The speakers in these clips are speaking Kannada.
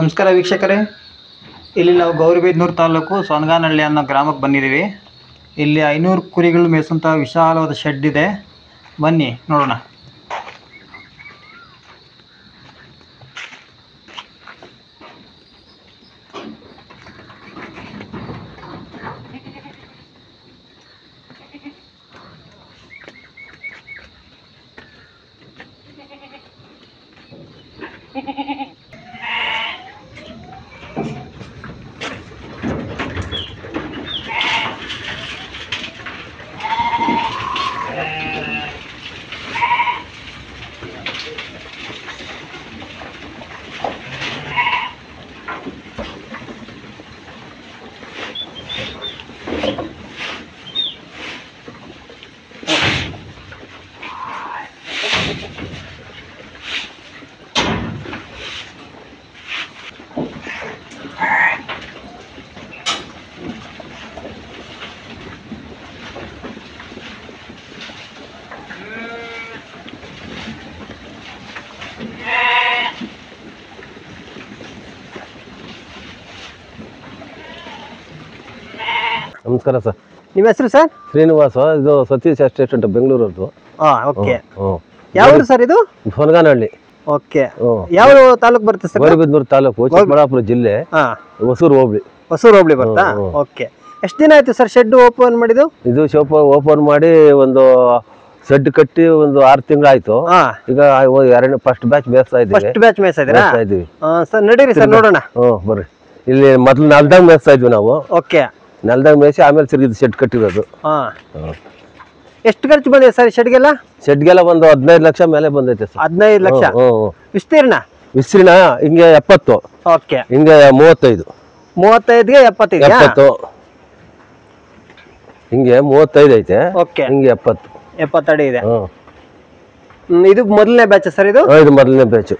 ನಮಸ್ಕಾರ ವೀಕ್ಷಕರೇ, ಇಲ್ಲಿ ನಾವು ಗೌರಿಬಿದನೂರು ತಾಲೂಕು ಸೊನಗಾನಹಳ್ಳಿ ಅನ್ನೋ ಗ್ರಾಮಕ್ಕೆ ಬಂದಿದ್ದೀವಿ. ಇಲ್ಲಿ 500 ಕುರಿಗಳು ಮೇಯಿಸುವಂಥ ವಿಶಾಲವಾದ ಶೆಡ್ ಇದೆ. ಬನ್ನಿ ನೋಡೋಣ. ನಮಸ್ಕಾರ ಸರ್. ನಿಮ್ಮ ಹೆಸರು ಸರ್? ಶ್ರೀನಿವಾಸ. ಇದು ಸತೀಶ್ ಎಸ್ಟೇಟ್ ಅಂತ ಬೆಂಗಳೂರದ್ದು. ಓಕೆ. ಯಾವ ಊರು ಸರ್ ಇದು? ಸೊನಗಾನಹಳ್ಳಿ. ಓಕೆ. ಯಾವ ತಾಲೂಕು ಬರುತ್ತೆ ಸರ್? ಗೌರಿಬಿದನೂರು ತಾಲೂಕು, ಚಿಕ್ಕಬಳ್ಳಾಪುರ ಜಿಲ್ಲೆ, ಹೊಸೂರು ಹೋಬಳಿ. ಹೊಸೂರು ಹೋಬಳಿ ಬರುತ್ತಾ? ಓಕೆ. ಎಷ್ಟು ದಿನ ಆಯ್ತು ಸರ್ ಶೆಡ್ ಓಪನ್ ಮಾಡಿದ್ದು? ಇದು ಶಾಪ್ ಓಪನ್ ಮಾಡಿ ಒಂದು ಶೆಡ್ ಕಟ್ಟಿ ಒಂದು 6 ತಿಂಗಳಾಯ್ತು. ಈಗ ಫಸ್ಟ್ ಬ್ಯಾಚ್ ಮೇಯಿಸ್ತಾ ಇದ್ದೀವಿ. ಫಸ್ಟ್ ಬ್ಯಾಚ್ ಮೇಯಿಸ್ತಾ ಇದ್ದೀವಿ ಸರ್? ನಡೀರಿ ಸರ್ ನೋಡೋಣ. ಬರ್ರಿ. ಇಲ್ಲಿ ಮೊದಲು ನೆಲದಾಗ ಮೇಯಿಸ್ತಾ ಇದ್ವಿ ನಾವು. ಓಕೆ. ನೆಲದಾಗ ಮೇಯಿಸಿ ಆಮೇಲೆ ತಿರುಗಿ ಶೆಡ್ ಕಟ್ಟಿರೋದು. ಎಷ್ಟು ಖರ್ಚು ಬಂದಿದೆ ಸರ್ ಶೆಡ್ಗೆಲ್ಲ? ಶೆಡ್ಗೆಲ್ಲ ಒಂದು 15 ಲಕ್ಷ ಮೇಲೆ ಬಂದೈತೆ ಸರ್. 15 ಲಕ್ಷ. ವಿಸ್ತೀರ್ಣ? ವಿಸ್ತೀರ್ಣ ಹಿಂಗೆ 70. ಓಕೆ. ಹಿಂಗೆ 35. 35ಗೆ 70. ಹಿಂಗೆ 35 ಐತೆ. ಓಕೆ. ಹಿಂಗೆ 70 ಅಡಿ ಇದೆ. ಇದು ಮೊದಲನೇ ಬ್ಯಾಚ್ ಸರ್? ಇದು ಮೊದಲನೇ ಬ್ಯಾಚ್.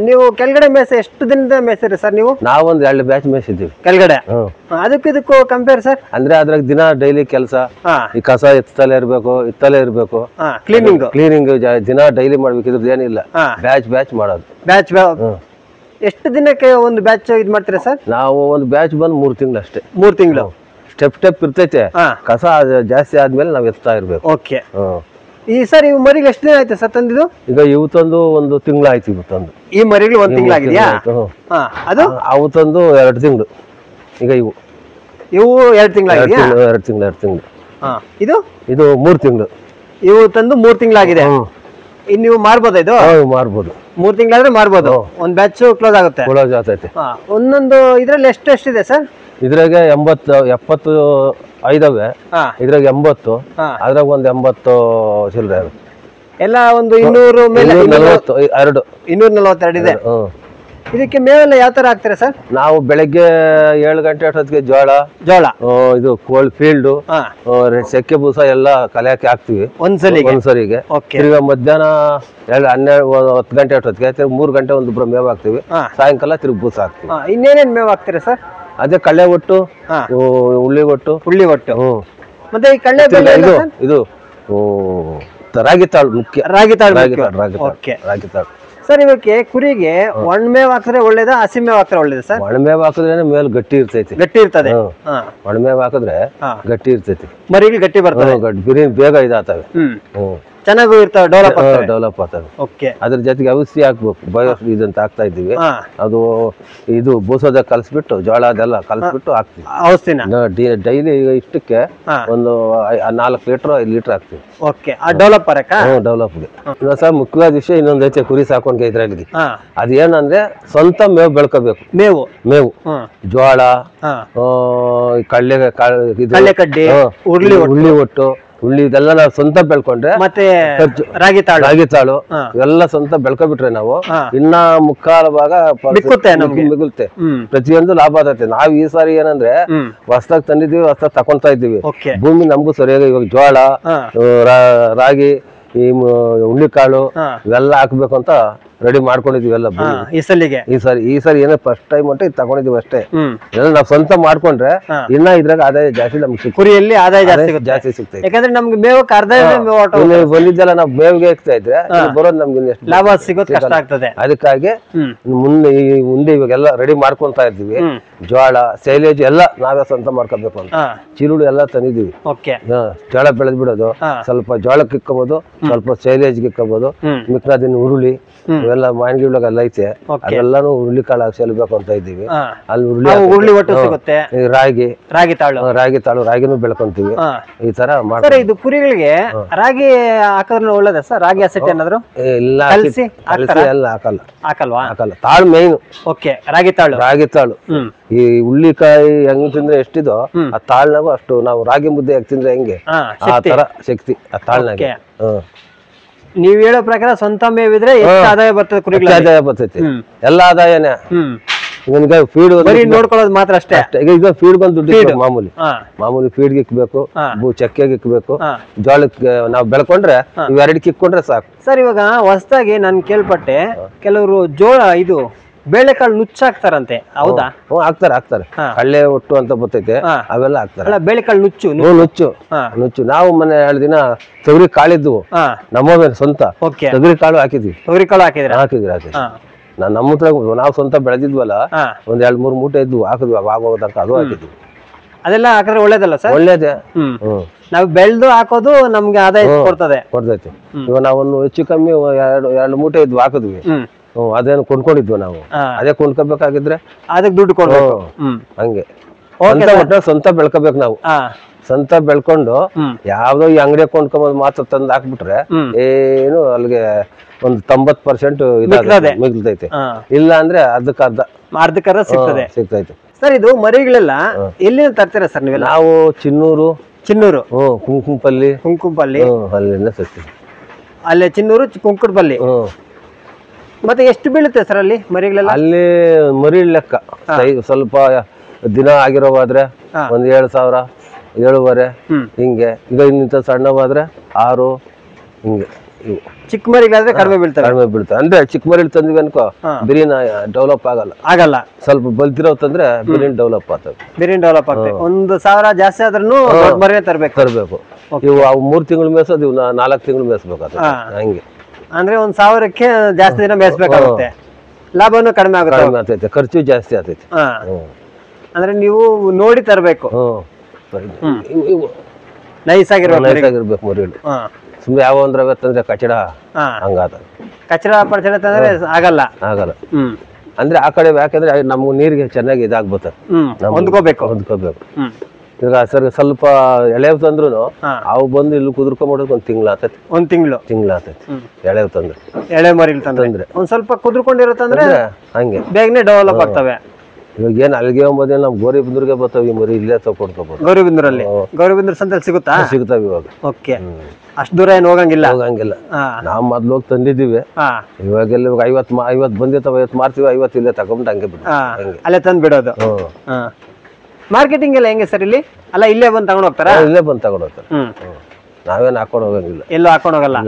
ನೀವು ಕೆಳಗಡೆ ಮೇಸ ಎಷ್ಟು ದಿನದ ಮೇಸಿರಿ ಸರ್ ನೀವು? ನಾವೊಂದು 2 ಬ್ಯಾಚ್ ಮೇಯಿಸಿದ್ದೀವಿ ಕೆಳಗಡೆ. ಅದಕ್ಕೂ ಇದಕ್ಕೂ ಕಂಪೇರ್ ಸರ್? ಅಂದ್ರೆ ಅದ್ರಾಗ ದಿನ ಡೈಲಿ ಕೆಲಸ, ಈ ಕಸ ಇತ್ತಲೇ ಇರ್ಬೇಕು. ಕ್ಲೀನಿಂಗ್ ದಿನ ಡೈಲಿ ಮಾಡ್ಬೇಕು. ಇದ್ರದ್ದು ಏನಿಲ್ಲ, ಬ್ಯಾಚ್ ಮಾಡೋದು. ಬ್ಯಾಚ್ ಎಷ್ಟು ದಿನಕ್ಕೆ ಒಂದು ಬ್ಯಾಚ್ ಇದು ಮಾಡ್ತೀರಾ ಸರ್? ನಾವು ಒಂದು ಬ್ಯಾಚ್ ಬಂದು 3 ತಿಂಗಳು ಅಷ್ಟೇ. 3 ತಿಂಗಳು ಸ್ಟೆಪ್ ಇರ್ತೈತೆ. ಕಸ ಜಾಸ್ತಿ ಆದ್ಮೇಲೆ ನಾವ್ ಎತ್ತಾ ಇರ್ಬೇಕು. ಓಕೆ. ಈ ಸರ್ ಇವು ಮರಿಗಳು ಎಷ್ಟು ದಿನ ಆಯ್ತು ಸರ್ ತಂದಿದ್ದು? ಈಗ ಇವು ತಂದು 1 ತಿಂಗಳಾಯ್ತು. ಇವು ತಂದು ಈ ಮರಿಗಳು 1 ತಿಂಗಳಾಗಿದೆಯಾ? ಅದು ಅವು ತಂದು 2 ತಿಂಗಳು. ಈಗ ಇವು 2 ತಿಂಗಳಾಗಿದೆಯಾ? 2 ತಿಂಗಳು. ಇದು 3 ತಿಂಗಳು. ಇವು ತಂದು 3 ತಿಂಗಳಾಗಿದೆ. ಇನ್ನು ನೀವು ಮಾರ್ಬೋದ? ಇದು ಮಾರ್ಬೋದು. 3 ತಿಂಗಳಾದ್ರೆ ಮಾರ್ಬೋದು. ಒಂದ್ ಬ್ಯಾಚ್ ಕ್ಲೋಸ್ ಆಗುತ್ತೆ. ಕ್ಲೋಸ್ ಆಗ್ತೈತೆ. ಒಂದೊಂದು ಇದ್ರಲ್ಲಿ ಎಷ್ಟಿದೆ ಸರ್? ಇದ್ರಾಗ 70 ಐದವೆ. ಇದ್ರಾಗ 80. ಅದ್ರಾಗ ಒಂದು 80 ಚಿಲ್ಲರೆ ಎಲ್ಲ ಒಂದು 200 ಮೇಲೆ 242 ಇದೆ. ಇದಕ್ಕೆ ಮೇವೆಲ್ಲ ಯಾವ ತರ ಹಾಕ್ತೀರಾ ಸರ್? ನಾವು ಬೆಳಗ್ಗೆ 7 ಗಂಟೆ ಅಷ್ಟೊತ್ತಿಗೆ ಜೋಳ ಇದು ಕೋಲ್ಡ್ ಫೀಲ್ಡ್ ಸೆಕ್ಕೆ ಬೂಸ ಎಲ್ಲ ಕಲೆಯಕ್ಕೆ ಹಾಕ್ತಿವಿ ಒಂದ್ಸರಿಗೆ. ತಿರ್ಗಾ ಮಧ್ಯಾಹ್ನ 10 ಗಂಟೆ ಅಷ್ಟೊತ್ತಿಗೆ 3 ಗಂಟೆ ಒಂದು ಮೇವ್ ಹಾಕ್ತಿವಿ. ಸಾಯಂಕಾಲ ತಿರ್ಗಿ ಬೂಸ ಹಾಕ್ತಿವಿ. ಇನ್ನೇನೇನ್ ಮೇವ್ ಹಾಕ್ತೀರಾ ಸರ್? ಅದೇ ಕಳ್ಳೆ ಒಟ್ಟು, ಉಳ್ಳಿ ಒಟ್ಟು. ಮತ್ತೆ ಈ ಕಳ್ಳೆ ಇದು ರಾಗಿ ತಾಳು ಮುಖ್ಯ. ರಾಗಿ ತಾಳು ಸರ್. ಇವಕ್ಕೆ ಕುರಿಗೆ ಒಣಮೇವ್ ಹಾಕಿದ್ರೆ ಒಳ್ಳೇದಾ, ಹಸಿ ಮೇವ್ ಹಾಕಿದ್ರೆ ಒಳ್ಳೇದಾ ಸರ್? ಒಣಮೇವ್ ಹಾಕಿದ್ರೆ ಮೇಲ್ ಗಟ್ಟಿ ಇರ್ತದೆ. ಒಣಮೇವ್ ಹಾಕಿದ್ರೆ ಗಟ್ಟಿ ಇರ್ತೈತಿ. ಮರಿಗಳು ಗಟ್ಟಿ ಬರ್ತವೆ, ಬೇಗ ಇದಾಗ್ತವೆ, ಚೆನ್ನಾಗೂ ಇರ್ತಾವೆ, ಡೆವಲಪ್ ಆಗ್ತವೆ. ಅದ್ರ ಜೊತೆಗೆ ಔಷಧಿ ಹಾಕ್ಬೇಕು. ಬಯೋ ಇದಂತ ಹಾಕ್ತಾ ಇದ್ದೀವಿ. ಅದು ಇದು ಬೂಸೋದ ಕಲ್ಸ್ಬಿಟ್ಟು ಜೋಳ ಅದೆಲ್ಲ ಕಲ್ಸ್ಬಿಟ್ಟು ಹಾಕ್ತಿವಿ ಔಷಧಿನ. ಡೈಲಿ ಇಷ್ಟಕ್ಕೆ ಒಂದು 4 ಲೀಟರ್ 5 ಲೀಟರ್ ಹಾಕ್ತಿವಿ. ಡೆವಲಪ್ಗೆ. ಸರ್ ಮುಖ್ಯವಾದ ವಿಷಯ ಇನ್ನೊಂದ್ ಐತೆ ಕುರಿ ಸಾಕೊಂಡ್ಗೆ ಇದ್ರಲ್ಲಿ. ಅದೇನಂದ್ರೆ ಸ್ವಂತ ಮೇವು ಬೆಳ್ಕೋಬೇಕು. ಮೇವು ಜೋಳ, ಕಡ್ಲೆ, ಉಳ್ಳಿ ಒಟ್ಟು, ಉಳ್ಳಿ ಇದೆಲ್ಲ ನಾವು ಸ್ವಂತ ಬೆಳ್ಕೊಂಡ್ರೆ, ಮತ್ತೆ ರಾಗಿ ತಾಳು ಎಲ್ಲ ಸ್ವಂತ ಬೆಳ್ಕೊಬಿಟ್ರೆ ನಾವು ಇನ್ನ ಮುಕ್ಕಾಲ ಭಾಗ ಮಿಗುlte. ಪ್ರತಿಯೊಂದು ಲಾಭ ಆಗತ್ತೆ. ನಾವ್ ಈ ಸಾರಿ ಏನಂದ್ರೆ ಹೊಸ್ದಾಗ್ ತಂದಿದೀವಿ, ಹೊಸ್ದಾಗ್ ತಕೊಂತಾ ಇದ್ದೀವಿ. ಭೂಮಿ ನಮಗೂ ಸರಿಯಾಗಿ ಇವಾಗ ಜೋಳ, ರಾಗಿ ಈ ಹುಳ್ಳಿಕಾಳು ಇವೆಲ್ಲ ಹಾಕ್ಬೇಕು ಅಂತ ರೆಡಿ ಮಾಡ್ಕೊಂಡಿದೀವಿ ಎಲ್ಲ ಈ ಸಲಿಗೆ ಈ ಸರಿ ಏನೋ ಫಸ್ಟ್ ಟೈಮ್ ಅಂತ ಇದು ತಗೊಂಡಿದೀವಿ ಅಷ್ಟೇ. ಎಲ್ಲ ನಾವು ಸ್ವಂತ ಮಾಡ್ಕೊಂಡ್ರೆ ಇನ್ನ ಇದ್ರಾಗ ಆದಾಯ ಜಾಸ್ತಿ ನಮ್ಗೆ ಕುರಿಯಲ್ಲಿ ಆದಾಯ ಜಾಸ್ತಿ ಸಿಗ್ತೈತೆ. ಯಾಕಂದ್ರೆ ನಮ್ಗೆ ಮೇವಕ್ಕೆ ಅರ್ಧ ಬಂದಿದ್ದೆಲ್ಲ ನಾವು ಮೇವಿಗೆ ಹಾಕ್ತಾ ಇದ್ರೆ ಬರೋದು ನಮ್ಗೆ ಲಾಭ ಸಿಗೋದು ಕಷ್ಟ ಆಗ್ತದೆ. ಅದಕ್ಕಾಗಿ ಮುಂದೆ ಇವಾಗೆಲ್ಲ ರೆಡಿ ಮಾಡ್ಕೊಂತಾ ಇದ್ದೀವಿ. ಜೋಳ ಸೈಲೇಜ್ ಎಲ್ಲ ನಾವೇ ಸ್ವಂತ ಮಾಡ್ಕೋಬೇಕು ಅಂತ ಚಿರುಳು ಎಲ್ಲ ತಂದಿದೀವಿ. ಜೋಳ ಬೆಳೆದ್ ಬಿಡೋದು, ಸ್ವಲ್ಪ ಜೋಳಕ್ಕೆ ಇಕ್ಕೋಬಹುದು, ಸ್ವಲ್ಪ ಸೈಲೇಜ್ಗೆ ಇಕ್ಕೋಬಹುದು, ಮಿಕ್ಕಿನ ಉರುಳಿ ಇವೆಲ್ಲ ಮಾನ್ಗಿಳಾಗ ಎಲ್ಲ ಐತೆ, ಅದೆಲ್ಲಾನು ಹುರುಳಿ ಕಾಳು ಚೆಲ್ಬೇಕು ಅಂತ ಇದ್ದೀವಿ. ಅಲ್ಲಿ ಉರುಳಿ ಒಟ್ಟು ಸಿಗುತ್ತೆ. ರಾಗಿ ತಾಳು ರಾಗಿನೂ ಬೆಳ್ಕೊಂತೀವಿ. ಈ ತರ ಮಾಡ್ತಾರೆ. ಇದು ಕುರಿಗಳಿಗೆ ರಾಗಿ ಹಾಕಿದ್ರೆ ಒಳ್ಳೇದ ಸರ್? ರಾಗಿ ಹಸೆಟ್ ಏನಾದ್ರು ಇಲ್ಲ ಎಲ್ಲ ಹಾಕಲ್ವಾ? ಹಾಕಲ್ಲ. ತಾಳು ಮೇಯ್ನು. ರಾಗಿ ತಾಳು ಈ ಹುಳ್ಳಿಕಾಯಿ ಹೆಂಗ್ ತಿಂದ್ರೆ ಎಷ್ಟಿದೋ ಆ ತಾಳ್ನಾಗು ಅಷ್ಟು ನಾವು ರಾಗಿ ಮುದ್ದೆ ಯಾಕೆ ತಿಂದ್ರೆ ಹೆಂಗೆ ಆ ತರ ಶಕ್ತಿ ಆ ತಾಳ್ನಾಗೆ. ನೀವ್ ಹೇಳೋ ಪ್ರಕಾರ ಸ್ವಂತ ಮೇವಿದ್ರೆ ಎಷ್ಟು ಆದಾಯ ಬರ್ತದೆ ಕುರಿಗಳ? ಆದಾಯ ಬರ್ತೈತಿ, ಎಲ್ಲ ಆದಾಯನೇ. ಫೀಡ್ ನೋಡ್ಕೊಳ್ಳೋದು ಮಾತ್ರ ಅಷ್ಟೇ. ಈಗ ಫೀಡ್ ಬಂದು ದುಡ್ಡು ಮಾಮೂಲಿ ಫೀಡ್ಗೆ ಇಕ್ಬೇಕು, ಚಕ್ಕೆಗೆ ಇಕ್ಬೇಕು, ಜೋಳಕ್ಕೆ ನಾವು ಬೆಳ್ಕೊಂಡ್ರೆ ಇವೆರಡಕ್ಕೆ ಇಕ್ಕೊಂಡ್ರೆ ಸಾಕು. ಸರ್ ಇವಾಗ ಹೊಸದಾಗಿ ನಾನು ಕೇಳ್ಪಟ್ಟೆ, ಕೆಲವರು ಜೋಳ ಇದು ಬೇಳೆಕಾಳು ನುಚ್ಚಾಕ್ತಾರಂತೆ, ಹೌದಾ? ಹಾಕ್ತಾರೆ. ಕಳ್ಳೆ ಒಟ್ಟು ಅಂತ ಬರ್ತೈತೆ, ಅವೆಲ್ಲ ಹಾಕ್ತಾರೆ. ಬೇಳೆಕಾಳು ನುಚ್ಚು ನಾವು ಮೊನ್ನೆ 2 ದಿನ ತೊಗರಿ ಕಾಳಿದ್ವು ನಮ್ಮ ಸ್ವಂತ ತೊಗರಿ ಕಾಳು ಹಾಕಿದ್ವಿ. ಹಾಕಿದ್ರಿ ನಮ್ಮ ಹತ್ರ ನಾವು ಸ್ವಂತ ಬೆಳೆದಿದ್ವಲ್ಲ, ಒಂದ್ 2-3 ಮೂಟೆ ಇದ್ವು, ಹಾಕಿದ್ವಿ. ಆಗೋದಂಕ ಅದು ಹಾಕಿದ್ವಿ. ಅದೆಲ್ಲ ಹಾಕಿದ್ರೆ ಒಳ್ಳೇದಲ್ಲ ಸರ್? ಒಳ್ಳೇದೇ. ನಾವು ಬೆಳೆದು ಹಾಕೋದು ನಮ್ಗೆ ಆದಾಯ ಕೊಡ್ತೈತೆ. ಇವಾಗ ನಾವೊಂದು ಹೆಚ್ಚು ಕಮ್ಮಿ 2 ಮೂಟೆ ಇದ್ವು, ಹಾಕಿದ್ವಿ. ಅದೇನು ಕೊಂಡ್ಕೊಂಡಿದ್ವಿ ನಾವು. ಅದೇ ಕೊಂಡ್ಕೋಬೇಕಾಗಿದ್ರೆ ಅದಕ್ಕೆ ದುಡ್ಡು ಕೊಡ್ಬೇಕು. ಹಂಗೆ ಸ್ವಂತ ಬೆಳ್ಕೋಬೇಕು ನಾವು. ಸ್ವಂತ ಬೆಳ್ಕೊಂಡು ಯಾವ್ದೋ ಈ ಅಂಗಡಿ ಕೊಂಡ್ಕೊಂಬದ್ ಮಾತ್ರ ತಂದು ಹಾಕ್ಬಿಟ್ರೆ ಏನು ಅಲ್ಲಿಗೆ ಒಂದು 90% ಮಿಗ್ತೈತೆ. ಇಲ್ಲ ಅಂದ್ರೆ ಅರ್ಧಕ್ಕರ್ಧ ಸಿಗ್ತೈತೆ. ಸರ್ ಇದು ಮರಿಗಳೆಲ್ಲ ಎಲ್ಲಿಂದ ತರ್ತೀರಾ ಸರ್ ನೀವೆಲ್ಲ? ನಾವು ಚಿನ್ನೂರು ಕುಂಕುಂಪಲ್ಲಿ ಅಲ್ಲಿಂದ ತರ್ತೀವಿ. ಅಲ್ಲೇ ಚಿನ್ನೂರು ಕುಂಕುಂಪಲ್ಲಿ. ಮತ್ತೆ ಎಷ್ಟು ಬೀಳುತ್ತೆ ಸರ್ ಅಲ್ಲಿ ಮರಿಗಳೆಲ್ಲ? ಅಲ್ಲಿ ಮರಿ ಲೆಕ್ಕ ಸ್ವಲ್ಪ ದಿನ ಆಗಿರೋವಾದ್ರೆ ಒಂದ್ 7,000 7,500 ಹಿಂಗೆ. ಈಗ ಇನ್ನಿಂತ ಸಣ್ಣವಾದ್ರೆ 6 ಹಿಂಗೆ. ಚಿಕ್ಕ ಮರಿಗಾದ್ರೆ ಕಡಿಮೆ ಬೀಳ್ತಾರೆ. ಅಂದ್ರೆ ಚಿಕ್ಕ ಮರಿ ತಂದ್ವಿ ಅನ್ಕೋ ಬಿರಿಯಾನಿ ಡೆವಲಪ್ ಆಗಲ್ಲ. ಸ್ವಲ್ಪ ಬಲ್ತಿರೋ ತಂದ್ರೆ ಬಿರಿಯಾನಿ ಡೆವಲಪ್ ಆಗ್ತದೆ. 1,000 ಜಾಸ್ತಿ ಆದ್ರೂ ಮರಿ ತರ್ಬೇಕು. ಇವು 3 ತಿಂಗಳು ಮೇಸೋದು, ಇವ್ 4 ತಿಂಗಳು ಮೇಯಿಸ್ಬೇಕಾಗ್ತದೆ. ಹಂಗೆ ಅಂದ್ರೆ 1,000ಕ್ಕೆ ಜಾಸ್ತಿ ದಿನ ಮೇಯಿಸ್ಬೇಕಾಗುತ್ತೆ. ಲಾಭನೂ ಕಡಿಮೆ ಆಗುತ್ತೆ, ಖರ್ಚು ಜಾಸ್ತಿ ಆಗ್ತೈತಿ. ಅಂದ್ರೆ ನೀವು ನೋಡಿ ತರಬೇಕು. ನೈಸ್ ಆಗಿರ್ಬೇಕು ಮರಿಗಳು. ಸುಮ್ಮನೆ ಯಾವ ಒಂದ್ರ ತಂದ್ರೆ ಕಚಡ ಹಂಗಾದ ಕಚಡ ಪಚಡ ತಂದ್ರೆ ಆಗಲ್ಲ. ಅಂದ್ರೆ ಆ ಕಡೆ ಯಾಕಂದ್ರೆ ನಮ್ಗೆ ನೀರಿಗೆ ಚೆನ್ನಾಗಿ ಇದಾಗ್ಬರ್ತದೆ, ಹೊಂದ್ಕೋಬೇಕು. ಈಗ ಸರ್ ಸ್ವಲ್ಪ ಎಳೆವ್ ತಂದ್ರು ಅವು ಬಂದು ಇಲ್ಲಿ ಕುದುರ್ಕೊಂಡ್ಬಿಡೋದು ಒಂದ್ ತಿಂಗಳು ಆತೈತಿ. ಎಳೆವ್ ತಂದ್ರೆ ಎಳೆ ಮರಿ ತಂದ್ರೆ ಒಂದ್ ಸ್ವಲ್ಪ ಕುದುರ್ಕೊಂಡಿರುತ್ತಂದ್ರೆ ಹಂಗೆ ಬೇಗನೆ ಡೆವಲಪ್ ಆಗ್ತವೆ. ಇವಾಗ ಏನ್ ಅಲ್ಲಿಗೆ ಹೋಗೋದೇ ನಮ್ ಗೌರಿಬಿಂದ್ರಿಗೆ ಬರ್ತಾವ ಈ ಮರಿ, ಇಲ್ಲೇ ತಗೊಡ್ಕೋಬಹುದು. ಗೌರಿಬಿಂದ್ರ ಸಂತೆಯಲ್ಲಿ ಸಿಗುತ್ತಾವ ಇವಾಗ. ಅಷ್ಟು ದೂರ ಏನು ಹೋಗಂಗಿಲ್ಲ. ನಾವ್ ಮೊದ್ಲು ಹೋಗಿ ತಂದಿದ್ದೀವಿ. ಇವಾಗೆಲ್ಲ 50 ಬಂದಿರ್ತಾವ, 50 ಮಾರ್ತೀವಿ, 50 ಇಲ್ಲೇ ತಗೊಂಡು ಹಂಗೆ ಅಲ್ಲೇ ತಂದ್ ಬಿಡೋದು. ಮಾರ್ಕೆಟಿಂಗ್ ಎಲ್ಲ ಹೆಂಗೆ ಸರ್ ಇಲ್ಲಿ? ಅಲ್ಲ ಇಲ್ಲೇ ಬಂದು ತಗೊಂಡ್ ಹೋಗ್ತಾರ? ಇಲ್ಲೇ ಬಂದು ತಗೊಂಡ್ ಹೋಗ್ತಾರೆ. ನಾವೇನ್ ಹಾಕೊಂಡು ಹೋಗಂಗಿಲ್ಲ, ಎಲ್ಲೂ ಹಾಕೊಂಡು ಹೋಗಲ್ಲ.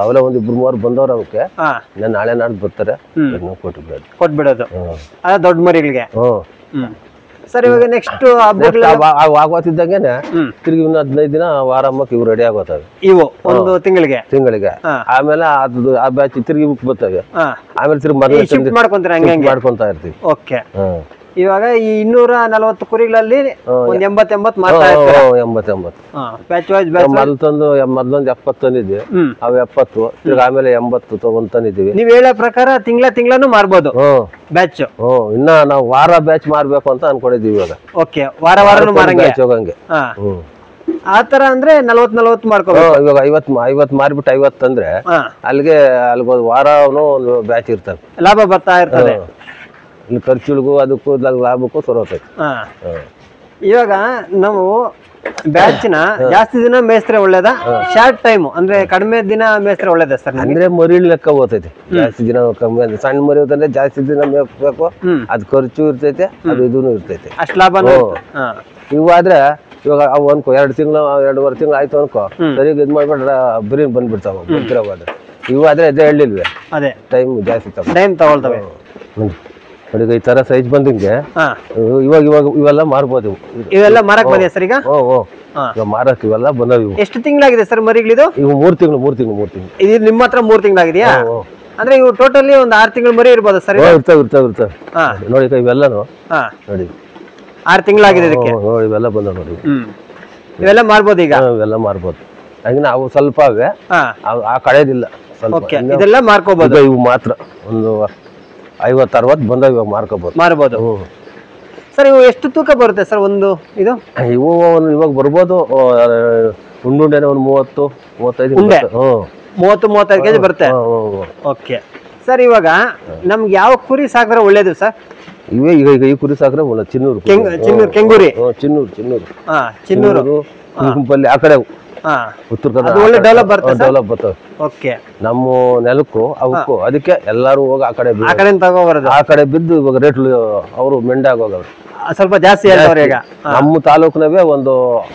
ಅವರೇ ಒಂದ್ 2-3 ಬಂದವ್ರ ಅವಕ್ಕೆ ನಾಳೆ ನಾಡ್ದು ಬರ್ತಾರೆ, ಕೊಟ್ಬಿಡೋದು. ಅದ ದೊಡ್ಡ ಮರಿಗಳಿಗೆ. ಸರ್ ಇವಾಗ ನೆಕ್ಸ್ಟ್ ಆಗೋತಿದ್ದಂಗೆನೆ ತಿರ್ಗಿ ಇನ್ನು 15 ದಿನ ಆರಾಮಕ್ಕೆ ಇವು ರೆಡಿ ಆಗೋತವೆ. ಇವು ಒಂದು ತಿಂಗಳಿಗೆ ಆಮೇಲೆ ಆ ಬ್ಯಾಚ್ ತಿರ್ಗಿ ಬುಕ್ ಬರ್ತವೆ. ಆಮೇಲೆ ತಿರ್ಗಿ ಮಾಡ್ಕೊಂತ ಇರ್ತೀವಿ. ಇವಾಗ ಈ 240 ಕುರಿಗಳಲ್ಲಿ 80 ಮಾರ್ತಾ ಇರ್ತಾರೆ. 80 ಮೊದ್ಲೊಂದು 70 ತಂದಿದ್ವಿ, ಅವು 70 ತಿರ್ಗಿ ಆಮೇಲೆ 80 ತಗೊಂಡ್ ತಂದಿದ್ವಿ. ನೀವ್ ಹೇಳೋ ಪ್ರಕಾರ ತಿಂಗಳೂ ಮಾರ್ಬೋದು ಬ್ಯಾಚ್. ಇನ್ನ ನಾವು ವಾರ ಬ್ಯಾಚ್ ಮಾರ್ಬೇಕು ಅಂತ ಅನ್ಕೊಂಡಿದೀವಿ ಇವಾಗ. ವಾರ ಮಾರಂಗೆ ಹೋಗಂಗೆ. ಆತರ ಅಂದ್ರೆ 40 ಮಾಡ್ಕೋಬೇಕು. ಇವಾಗ 50 ಮಾರ್ಬಿಟ್ಟು 50 ತಂದ್ರೆ ಅಲ್ಲಿಗೆ ವಾರ ಒಂದು ಬ್ಯಾಚ್ ಇರ್ತದೆ, ಲಾಭ ಬರ್ತಾ ಇರ್ತದೆ. ಖರ್ಚುಗಳಿಗೂ ಅದಕ್ಕೂ ಲಾಭಕ್ಕೂ ಸರೋತೈತಿ. ಇವಾಗ ನಾವು ಬ್ಯಾಚ್ನ ಜಾಸ್ತಿ ದಿನ ಮೇಸ್ತ್ರೆ ಒಳ್ಳೇದ, ಶಾರ್ಟ್ ಟೈಮ್ ಅಂದ್ರೆ ಕಡಿಮೆ ದಿನ ಮೇಸ್ತ್ರೆ ಒಳ್ಳೇದ ಸರ್? ಅಂದ್ರೆ ಮರಿ ಲೆಕ್ಕ ಹೋಗ್ತೈತೆ, ಜಾಸ್ತಿ ದಿನ ಕಮ್ಮಿ ಅಂದ್ರೆ ಸಣ್ಣ ಮರಿ ಹೋದ್ರೆ ಜಾಸ್ತಿ ದಿನ ಮೇಯ್ಬೇಕು, ಅದ್ ಖರ್ಚು ಇರ್ತೈತೆ, ಅದು ಇದೂನು ಇರ್ತೈತೆ, ಅಷ್ಟು ಲಾಭ. ಇವಾದ್ರೆ ಇವಾಗ ಅವು ಅನ್ಕೋ 2 ತಿಂಗಳು 2.5 ತಿಂಗಳು ಆಯ್ತು ಅನ್ಕೋ, ಸರಿಯಾಗಿ ಇದ್ ಮಾಡ್ಬಿಟ್ರೆ ಬರೀ ಬಂದ್ಬಿಡ್ತಾವ ಬಂದಿರೋವಾದ್ರೆ. ಇವಾದ್ರೆ ಅದೇ ಹೇಳಿಲ್ವೇ, ಅದೇ ಟೈಮ್ ಜಾಸ್ತಿ ತಗೊಳ್ತವೆ. ನೋಡಿ ಈ ತರ ಸೈಜ್ ಬಂದಿಂಗೆ ಇವಾಗ ಇವೆಲ್ಲ ಮಾರ್ಬೋದು. ಇವೆಲ್ಲ ಮಾರಕ್ ಬಂದಿದೆ ಸರ್ ಈಗ? ಇವಾಗ ಮಾರಕ್ ಇವೆಲ್ಲ ಬಂದವು. ಎಷ್ಟು ತಿಂಗಳಾಗಿದೆ ಸರ್ ಮರಿಗಳಿದು? ಇವು 3 ತಿಂಗಳು. ಇದು ನಿಮ್ಮ ಹತ್ರ 3 ತಿಂಗಳಾಗಿದೆಯಾ? ಅಂದ್ರೆ ಇವು ಟೋಟಲಿ ಒಂದು 6 ತಿಂಗಳು ಮರಿ ಇರ್ಬೋದು ಸರ್? ಇರ್ತಾವ. ನೋಡಿ ಇವೆಲ್ಲನು ನೋಡಿ 6 ತಿಂಗಳಾಗಿದೆ ಇದಕ್ಕೆ. ನೋಡಿ ಇವೆಲ್ಲ ಬಂದವ ನೋಡಿ. ಇವೆಲ್ಲ ಮಾರ್ಬೋದು ಈಗ? ಇವೆಲ್ಲ ಮಾರ್ಬೋದು. ಹಂಗೆ ನಾವು ಸ್ವಲ್ಪ ಅವೆ, ಆ ಕಳೆದಿಲ್ಲ ಸ್ವಲ್ಪ. ಇದೆಲ್ಲ ಮಾರ್ಕೋಬಹುದು. ಇವು ಮಾತ್ರ ಒಂದು 50-60 ಬಂದವ, ಇವಾಗ ಮಾರ್ಬೋದು. ಸರ್ ಇವು ಎಷ್ಟು ತೂಕ ಬರುತ್ತೆ ಸರ್ ಒಂದು ಇದು? ಇವು ಇವಾಗ ಬರ್ಬೋದು ಉಂಡುಂಡೆನೆ ಒಂದು 30-35 ಕೆಜಿ ಬರುತ್ತೆ. ಓಕೆ ಸರ್, ಇವಾಗ ನಮ್ಗೆ ಯಾವ ಕುರಿ ಸಾಕಿದ್ರೆ ಒಳ್ಳೇದು ಸರ್? ಈಗ ಈ ಕುರಿ ಸಾಕ್ರೆ ಚಿನ್ನೂರು ಕೆಂಗೂರಿ, ಚಿನ್ನೂರು ಗುಂಪಲ್ಲಿ ಆ ಕಡೆ ಉತ್ತರ ಕನ್ನಡ ಡೆವಲಪ್ ಬರ್ತವೆ. ನಮ್ಮ ನೆಲಕ್ಕೂ ಅವಕ್ಕೂ ಅದಕ್ಕೆ ಎಲ್ಲಾರು ಹೋಗಿ ಆ ಕಡೆ ಬಿದ್ದು ಇವಾಗ ರೇಟ್ ಅವರು ಮೆಂಡಾಗೋಗವ್ರು ಸ್ವಲ್ಪ ಜಾಸ್ತಿ. ನಮ್ಮ ತಾಲೂಕಿನವೇ ಒಂದು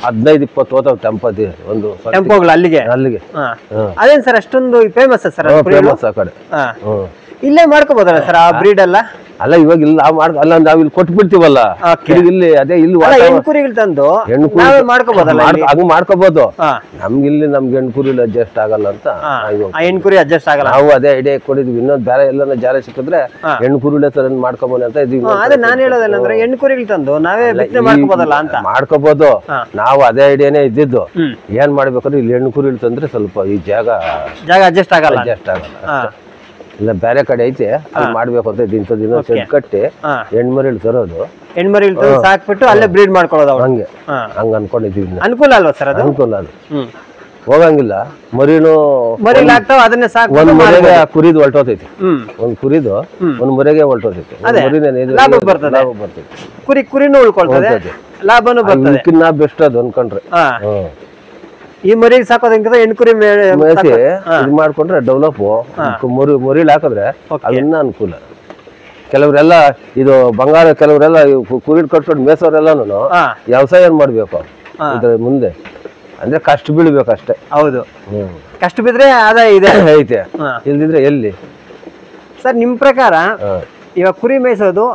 15-20 ಹೋತಾವ್ ಟೆಂಪದಿ ಒಂದು ಟೆಂಪೋಗಳು ಅಲ್ಲಿಗೆ. ಅದೇನ್ ಸರ್ ಅಷ್ಟೊಂದು ಫೇಮಸ್ ಸರ್? ಫೇಮಸ್ ಆ ಕಡೆ. ಇಲ್ಲೇ ಮಾಡ್ಕೋಬಹುದಲ್ಲ ಸರ್ ಆ ಬ್ರೀಡ್ ಎಲ್ಲ? ಅಲ್ಲ ಇವಾಗ ಇಲ್ಲ ಅಲ್ಲ, ನಾವ್ ಇಲ್ಲಿ ಕೊಟ್ಟು ಬಿಡ್ತೀವಲ್ಲ ಇಲ್ಲಿ, ಅದೇ ಇಲ್ಲಿ ಹೆಣ್ಕುರಿಗಳು ತಂದು ಮಾಡ್ಕೋಬಹುದಲ್ಲ? ಹಂಗ ಮಾಡ್ಕೋಬಹುದು. ನಮ್ಗಿಲ್ಲಿ ನಮ್ಗೆ ಹೆಣ್ಕುರಿಲಿ ಅಡ್ಜಸ್ಟ್ ಆಗಲ್ಲ ಅಂತ ಹೆಣ್ಕುರಿ ಅಡ್ಜಸ್ಟ್ ಆಗಲ್ಲ. ನಾವು ಅದೇ ಐಡಿಯಾ ಕೊಟ್ಟಿದ್ವಿ. ಇನ್ನೊಂದು ಬೇರೆ ಎಲ್ಲ ಜಾರಿ ಸಿಕ್ಕಿದ್ರೆ ಹೆಣ್ಕುರಿಲೆ ತರ ಮಾಡ್ಕೋಬಹುದು ಅಂತ ಇದೀವಿ. ಅದೇ ನಾನು ಹೇಳೋದೇನಂದ್ರೆ ಹೆಣ್ಕುರಿಗಳು ತಂದು ನಾವೇ ಬಿತ್ತನೆ ಮಾಡ್ಕೋಬಹುದಲ್ಲ ಅಂತ. ಮಾಡ್ಕೋಬಹುದು, ನಾವು ಅದೇ ಐಡಿಯಾನೇ ಇದ್ದಿದ್ದು. ಏನ್ ಮಾಡ್ಬೇಕಂದ್ರೆ ಇಲ್ಲಿ ಹೆಣ್ಕುರಿಲಿ ತಂದ್ರೆ ಸ್ವಲ್ಪ ಈ ಜಾಗ ಅಡ್ಜಸ್ಟ್ ಆಗಲ್ಲ. ಇಲ್ಲ ಬೇರೆ ಕಡೆ ಐತೆ ಅಲ್ಲಿ ಮಾಡ್ಬೇಕು ಅಂತ ಇಂಥ ದಿನ ಸೆಟ್ ಕಟ್ಟಿ ಹೆಣ್ಮರಿಗಳು ತರೋದು, ಹೆಣ್ಮರಿಗಳು ಸಾಕ್ಬಿಟ್ಟು ಅಲ್ಲೇ ಬ್ರೀಡ್ ಮಾಡ್ಕೊಳ್ಳೋದು. ಹಂಗ ಅನ್ಕೊಂಡಿದೀವಿ. ಅನುಕೂಲ ಅಲ್ವಾ ಸರ್? ಅದು ಅನುಕೂಲ. ಅದು ಹೋಗಂಗಿಲ್ಲ. ಮರಿನೂ ಅದನ್ನೇ ಸಾಕು. ಒಂದ್ ಮರೆಗೆ ಕುರಿದು ಹೊಲ್ಟೋತೈತಿ, ಒಂದ್ ಕುರಿದು ಒಂದ್ ಮರೆಗೆ ಹೊಲ್ಟೋತೈತಿ. ಲಾಭ ಬರ್ತದೆ, ಕುರಿನೂ ಉಳ್ಕೊಳ್ತದೆ, ಲಾಭನೂ ಬರ್ತದೆ. ಇದಕ್ಕಿನ್ನ ಬೆಸ್ಟ್ ಅದು ಅನ್ಕೊಂಡ್ರೆ. ಈ ಮರಿ ಸಾಕೋದಕ್ಕಿಂತ ಹೆಣ್ಕುರಿ ಮೇಸಿ ಇದು ಮಾಡ್ಕೊಂಡ್ರೆ ಡೆವಲಪ್. ಮರಿಲ್ ಹಾಕಿದ್ರೆ ಅದನ್ನ ಅನುಕೂಲ. ಕೆಲವರೆಲ್ಲ ಇದು ಬಂಗಾರ, ಕೆಲವರೆಲ್ಲ ಕುರಿ ಕಟ್ಕೊಂಡು ಮೇಸೋರೆಲ್ಲಾನು ವ್ಯವಸಾಯ ಮಾಡ್ಬೇಕು ಇದ್ರ ಮುಂದೆ. ಅಂದ್ರೆ ಕಷ್ಟ ಬೀಳ್ಬೇಕು ಅಷ್ಟೇ. ಹೌದು, ಕಷ್ಟ ಬಿದ್ರೆ ಆದಾಯ ಇದೆ ಐತೆ, ಇಲ್ದಿದ್ರೆ ಎಲ್ಲಿ? ಸರ್ ನಿಮ್ ಪ್ರಕಾರ ಇವಾಗ ಕುರಿ ಮೇಯಿಸೋದು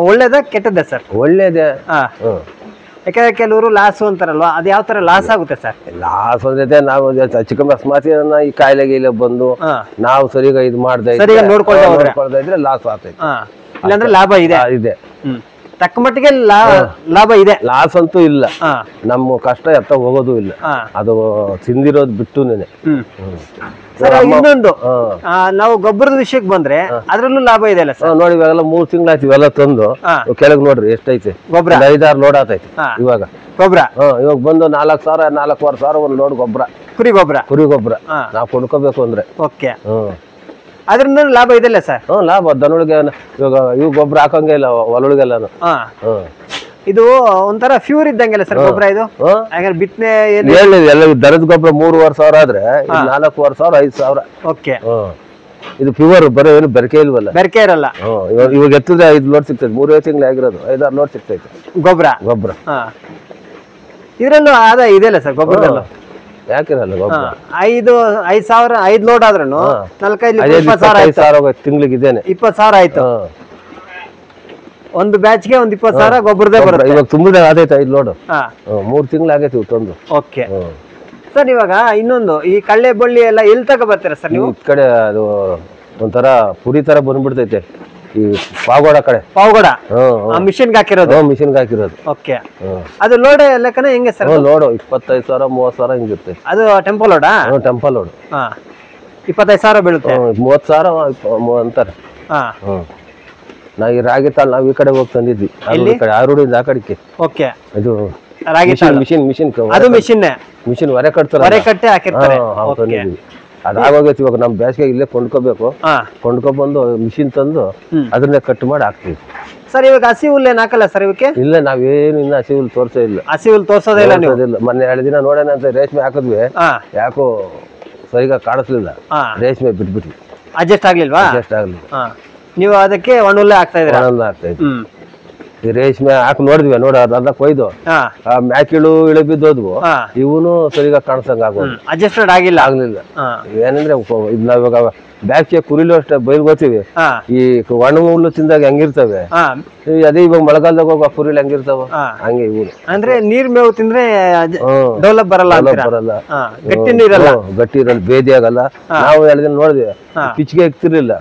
ಒಳ್ಳೇದ ಕೆಟ್ಟದ್ದ ಸರ್? ಒಳ್ಳೇದೇ. ಯಾಕಂದ್ರೆ ಕೆಲವರು ಲಾಸು ಅಂತಾರಲ್ವಾ, ಅದ್ ಯಾವ ತರ ಲಾಸ್ ಆಗುತ್ತೆ ಸರ್? ಲಾಸ್ ಅಂದ್ರೆ ನಾವು ಚಿಕ್ಕ ಅಸ್ಮಾತಿ ಈ ಕಾಯಿಲೆಗೆ ಬಂದು ನಾವು ಸರಿಗ ಇದು ಮಾಡ್ದೆ ನೋಡ್ಕೊಳ್ತಾ ಇದ್ರೆ ಲಾಸ್ ಆಗ್ತೈತೆ. ಇಲ್ಲಾಂದ್ರೆ ಲಾಭ ಇದೆ. ತಕ್ಕ ಮಟ್ಟಿಗೆ ಲಾಭ ಇದೆ. ಲಾಸ್ ಅಂತೂ ಇಲ್ಲ. ನಮ್ಮ ಕಷ್ಟ ಎತ್ತ ಹೋಗೋದು ಇಲ್ಲ. ಅದು ತಿಂದಿರೋದು ಬಿಟ್ಟುನೇನೆ. ಇನ್ನೊಂದು ನಾವು ಗೊಬ್ಬರದ ವಿಷಯಕ್ಕೆ ಬಂದ್ರೆ ಅದ್ರಲ್ಲೂ ಲಾಭ ಇದೆ ಅಲ್ಲ ಸರ್? ನೋಡಿ ಇವಾಗೆಲ್ಲ 3 ತಿಂಗಳಾಯ್ತು ಇವೆಲ್ಲ ತಂದು ಕೆಳಗ್ ನೋಡ್ರಿ ಎಷ್ಟೈತೆ ಗೊಬ್ಬರ. 5-6 ಲೋಡ್ ಆತೈತಿ ಇವಾಗ ಗೊಬ್ಬರ. ಇವಾಗ ಬಂದು 4,000-4,500 ಒಂದ್ ಲೋಡ್ ಗೊಬ್ಬರ, ಕುರಿ ಗೊಬ್ಬರ ನಾವ್ ಕೊಂಡ್ಕೋಬೇಕು ಅಂದ್ರೆ. ಓಕೆ, ಅದ್ರಿಂದ ಲಾಭ ಇದೆಲ್ಲ ಸರ್? ಲಾಭ. ದನೊಳಗೆ ಇವಾಗ ಇವ್ ಗೊಬ್ಬರ ಹಾಕಂಗೆ ಇಲ್ಲ ಹೊಲೊಳಗೆಲ್ಲಾನು. ಇದು ಒಂಥರ ಫ್ಯೂರ್ ಇದ್ದಂಗೆಲ್ಲ ಸರ್ ಗೊಬ್ಬರ ಇದು? ಬಿತ್ತನೆ ಎಲ್ಲ ದನದ ಗೊಬ್ಬರ 3,500 ಆದ್ರೆ 4,500 5,000. ಓಕೆ, ಇದು ಪ್ಯೂರ್. ಬರೋ ಏನು ಬೆರಕೆ ಇಲ್ವಲ್ಲ? ಬೆರಕೆ ಇರಲ್ಲ. ಇವಾಗ ಎತ್ತಿದ್ರೆ 5 ಲೋಡ್ ಸಿಗ್ತೈತೆ. 3 ತಿಂಗಳು ಆಗಿರೋದು 5-6 ಲೋಡ್ ಸಿಗ್ತೈತೆ ಗೊಬ್ಬರ. ಇದ್ರಲ್ಲೂ ಆದಾಯ ಇದೆಯಲ್ಲ ಸರ್ ಗೊಬ್ಬರದಲ್ಲೂ? ಯಾಕಿರಲ್ಲ ಗೊಬ್ಬರ? 5,000 ಲೋಡ್ ಆದ್ರೂ 4,500 ತಿಂಗಳಿಗೆ ಇದೇನೆ 20,000 ಆಯ್ತು. ಒಂದು ಬ್ಯಾಚ್ಗೆ ಒಂದು 20,000 ಗೊಬ್ಬರದೇ ಬರುತ್ತೆ. ಇವಾಗ ತುಂಬಿದಾಗ ಆದೈತೆ 5 ಲೋಡ್. 3 ತಿಂಗಳು ಆಗೈತಿ ತಂದು. ಓಕೆ ಸರ್, ಇವಾಗ ಇನ್ನೊಂದು ಈ ಕಳ್ಳೆ ಬಳ್ಳಿ ಎಲ್ಲ ಎಲ್ಲಿ ತಗ ಬರ್ತೀರಾ ಸರ್ ನೀವು? ಈ ಕಡೆ ಅದು ಒಂಥರ ಪುರಿ ತರ ಬಂದ್ಬಿಡ್ತೈತೆ ಈ ಪಾವಗಡ ಕಡೆ. ಪಾವಗಡ ಮಿಷಿನ್ಗೆ ಹಾಕಿರೋದು? ಮಿಷಿನ್ಗೆ ಹಾಕಿರೋದು. ಓಕೆ, ಅದು ಲೋಡ್ ಲೆಕ್ಕನ ಹೆಂಗೆ ಸರ್? ಲೋಡ್ 25,000-30,000 ಹಿಂಗಿರುತ್ತೆ. ಅದು ಟೆಂಪೋ ಲೋಡಾ? ಟೆಂಪೋ ಲೋಡ್ 25,000 ಬೀಳುತ್ತೆ. 30,000 ಅಂತಾರೆ. ನಾವ್ ಈ ರಾಗಿ ತಾಲ್ ನಾವ್ ಈ ಕಡೆ ಹೋಗಿ ತಂದಿದ್ವಿ, ಆರೂಡಿಂದ ಆ ಕಡೆಗೆ. ಓಕೆ, ಇದು ರಾಗಿ ಮಿಷಿನ್ ಅದು ಮಿಷಿನ್ ಹೊರೆ ಕಟ್ತಾರೆ, ಹೊರೆ ಕಟ್ಟಿ ಹಾಕಿರ್ತಾರೆ. ಅದಾಗೋಗೈತಿ. ಇವಾಗ ನಮ್ ಬೇಸಿಗೆ ಇಲ್ಲೇ ಕೊಂಡ್ಕೋಬೇಕು. ಕೊಂಡ್ಕೊಂಡ್ಬಂದು ಮಿಷಿನ್ ತಂದು ಅದನ್ನೇ ಕಟ್ ಮಾಡಿ ಹಾಕ್ತಿವಿ. ಸರ್ ಇವಾಗ ಹಸಿ ಹುಲ್ಲು ಏನ್ ಹಾಕಲ್ಲ ಸರ್ ಇವಕ್ಕೆ? ಇಲ್ಲ, ನಾವೇನು ಇನ್ನ ಹಸಿ ಹುಲ್ಲು ತೋರ್ಸೇ ಇಲ್ಲ. ಹಸಿ ಹುಲ್ಲು ತೋರ್ಸೋದೇ ಇಲ್ಲ ನೀವು? ಮೊನ್ನೆ 2 ದಿನ ನೋಡೋಣ ಅಂತ ರೇಷ್ಮೆ ಹಾಕಿದ್ವಿ, ಯಾಕೋ ಸರಿಗ ಕಾಣಿಸ್ಲಿಲ್ಲ, ರೇಷ್ಮೆ ಬಿಟ್ಬಿಟ್ವಿ. ಅಡ್ಜಸ್ಟ್ ಆಗ್ಲಿಲ್ವಾ? ಅಡ್ಜಸ್ಟ್ ಆಗ್ಲಿಲ್ಲ. ನೀವು ಅದಕ್ಕೆ ಒಣ ಹುಲ್ಲೆ ಹಾಕ್ತಾ ಇದ್ದೀರಾ? ಒಣ ಹುಲ್ಲು ಹಾಕ್ತಾ ಇದ್ವಿ. ಈ ರೇಷ್ಮೆ ಹಾಕಿ ನೋಡಿದ್ವಿ, ಅರ್ಧ ಕೊಯ್ದು ಮ್ಯಾಕಿಳು ಇಳಿ ಬಿದ್ದೋದ್ವು, ಇವನು ಸರಿಗ ಕಾಣಿಸಂಗ ಆಗೋದು, ಅಡ್ಜಸ್ಟೆಡ್ ಆಗ್ಲಿಲ್ಲ. ಏನಂದ್ರೆ ಇದ್ ನಾವಾಗ ಬ್ಯಾಕ್ಚೆ ಕುರಿಲು ಅಷ್ಟೇ ಬೈಲ್ ಗೊತ್ತೀವಿ, ಈ ಒಣ ಹುಲ್ಲು ತಿಂದಾಗ ಹೆಂಗಿರ್ತವೆ ಅದೇ ಇವಾಗ ಮಳೆಗಾಲದಾಗ ಹೋಗ ಕುರಿಲ್ ಹೆಂಗಿರ್ತಾವ ಹಂಗೆ ಇವ್ರು. ಅಂದ್ರೆ ನೀರ್ ಮೇವು ತಿಂದ್ರೆ ಡೆವಲಪ್ ಬರಲ್ಲ, ಗಟ್ಟಿ ನೀರಲ್ಲ, ಗಟ್ಟಿ ಇರಲ್ಲ, ಬೇದಿ ಆಗಲ್ಲ. ನಾವು 2 ದಿನ ನೋಡಿದ್ವಿ, ಪಿಚ್ಗೆ ಇಕ್ತಿರ್ಲಿಲ್ಲ,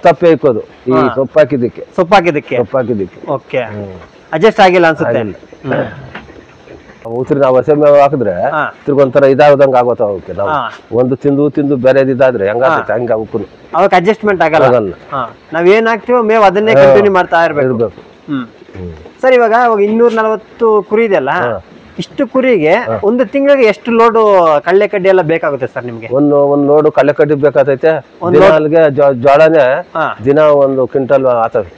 ತಪ್ಪೇ ಇಕ್ಕೋದು ಈ ಸೊಪ್ಪಾಕಿದಕ್ಕೆ. ಓಕೆ, ಅಡ್ಜಸ್ಟ್ ಆಗಿಲ್ಲ ಅನ್ಸುತ್ತೆ. ಉಸಿರು ನಾವು ಹಸೆ ಮೇವು ಹಾಕಿದ್ರೆ ತಿರ್ಗೊಂಥರ ಇದಾಗದಂಗ ಆಗೋತ ಅವಕ್ಕೆ. ನಾವು ಒಂದು ತಿಂದು ಬೇರೆ ಇದಾದ್ರೆ ಹೆಂಗಾಗುತ್ತೆ ಹಂಗ ಅವಕ್ಕೂ ಅವಕ್ಕೆ ಅಡ್ಜಸ್ಟ್ಮೆಂಟ್ ಆಗಲ್ಲ. ನಾವ್ ಏನ್ ಹಾಕ್ತಿವೋ ಮೇವು ಅದನ್ನೇ ಕಂಟಿನ್ಯೂ ಮಾಡ್ತಾ ಇರ್ಬೇಕು. ಸರ್ ಇವಾಗ 240 ಕುರಿ ಇದೆಯಲ್ಲ, ಇಷ್ಟು ಕುರಿಗೆ ಒಂದು ತಿಂಗಳಿಗೆ ಎಷ್ಟು ಲೋಡು ಕಳ್ಳೆ ಕಡ್ಡಿ ಎಲ್ಲ ಬೇಕಾಗುತ್ತೆ ಸರ್ ನಿಮ್ಗೆ? ಒಂದ್ ಲೋಡು ಕಳ್ಳೆ ಕಡ್ಡಿ ಬೇಕಾಗೈತೆ. ದಿನಾಲ್ಗೆ ಜೋಳನೇ ದಿನ 1 ಕ್ವಿಂಟಲ್ ಆತವೆ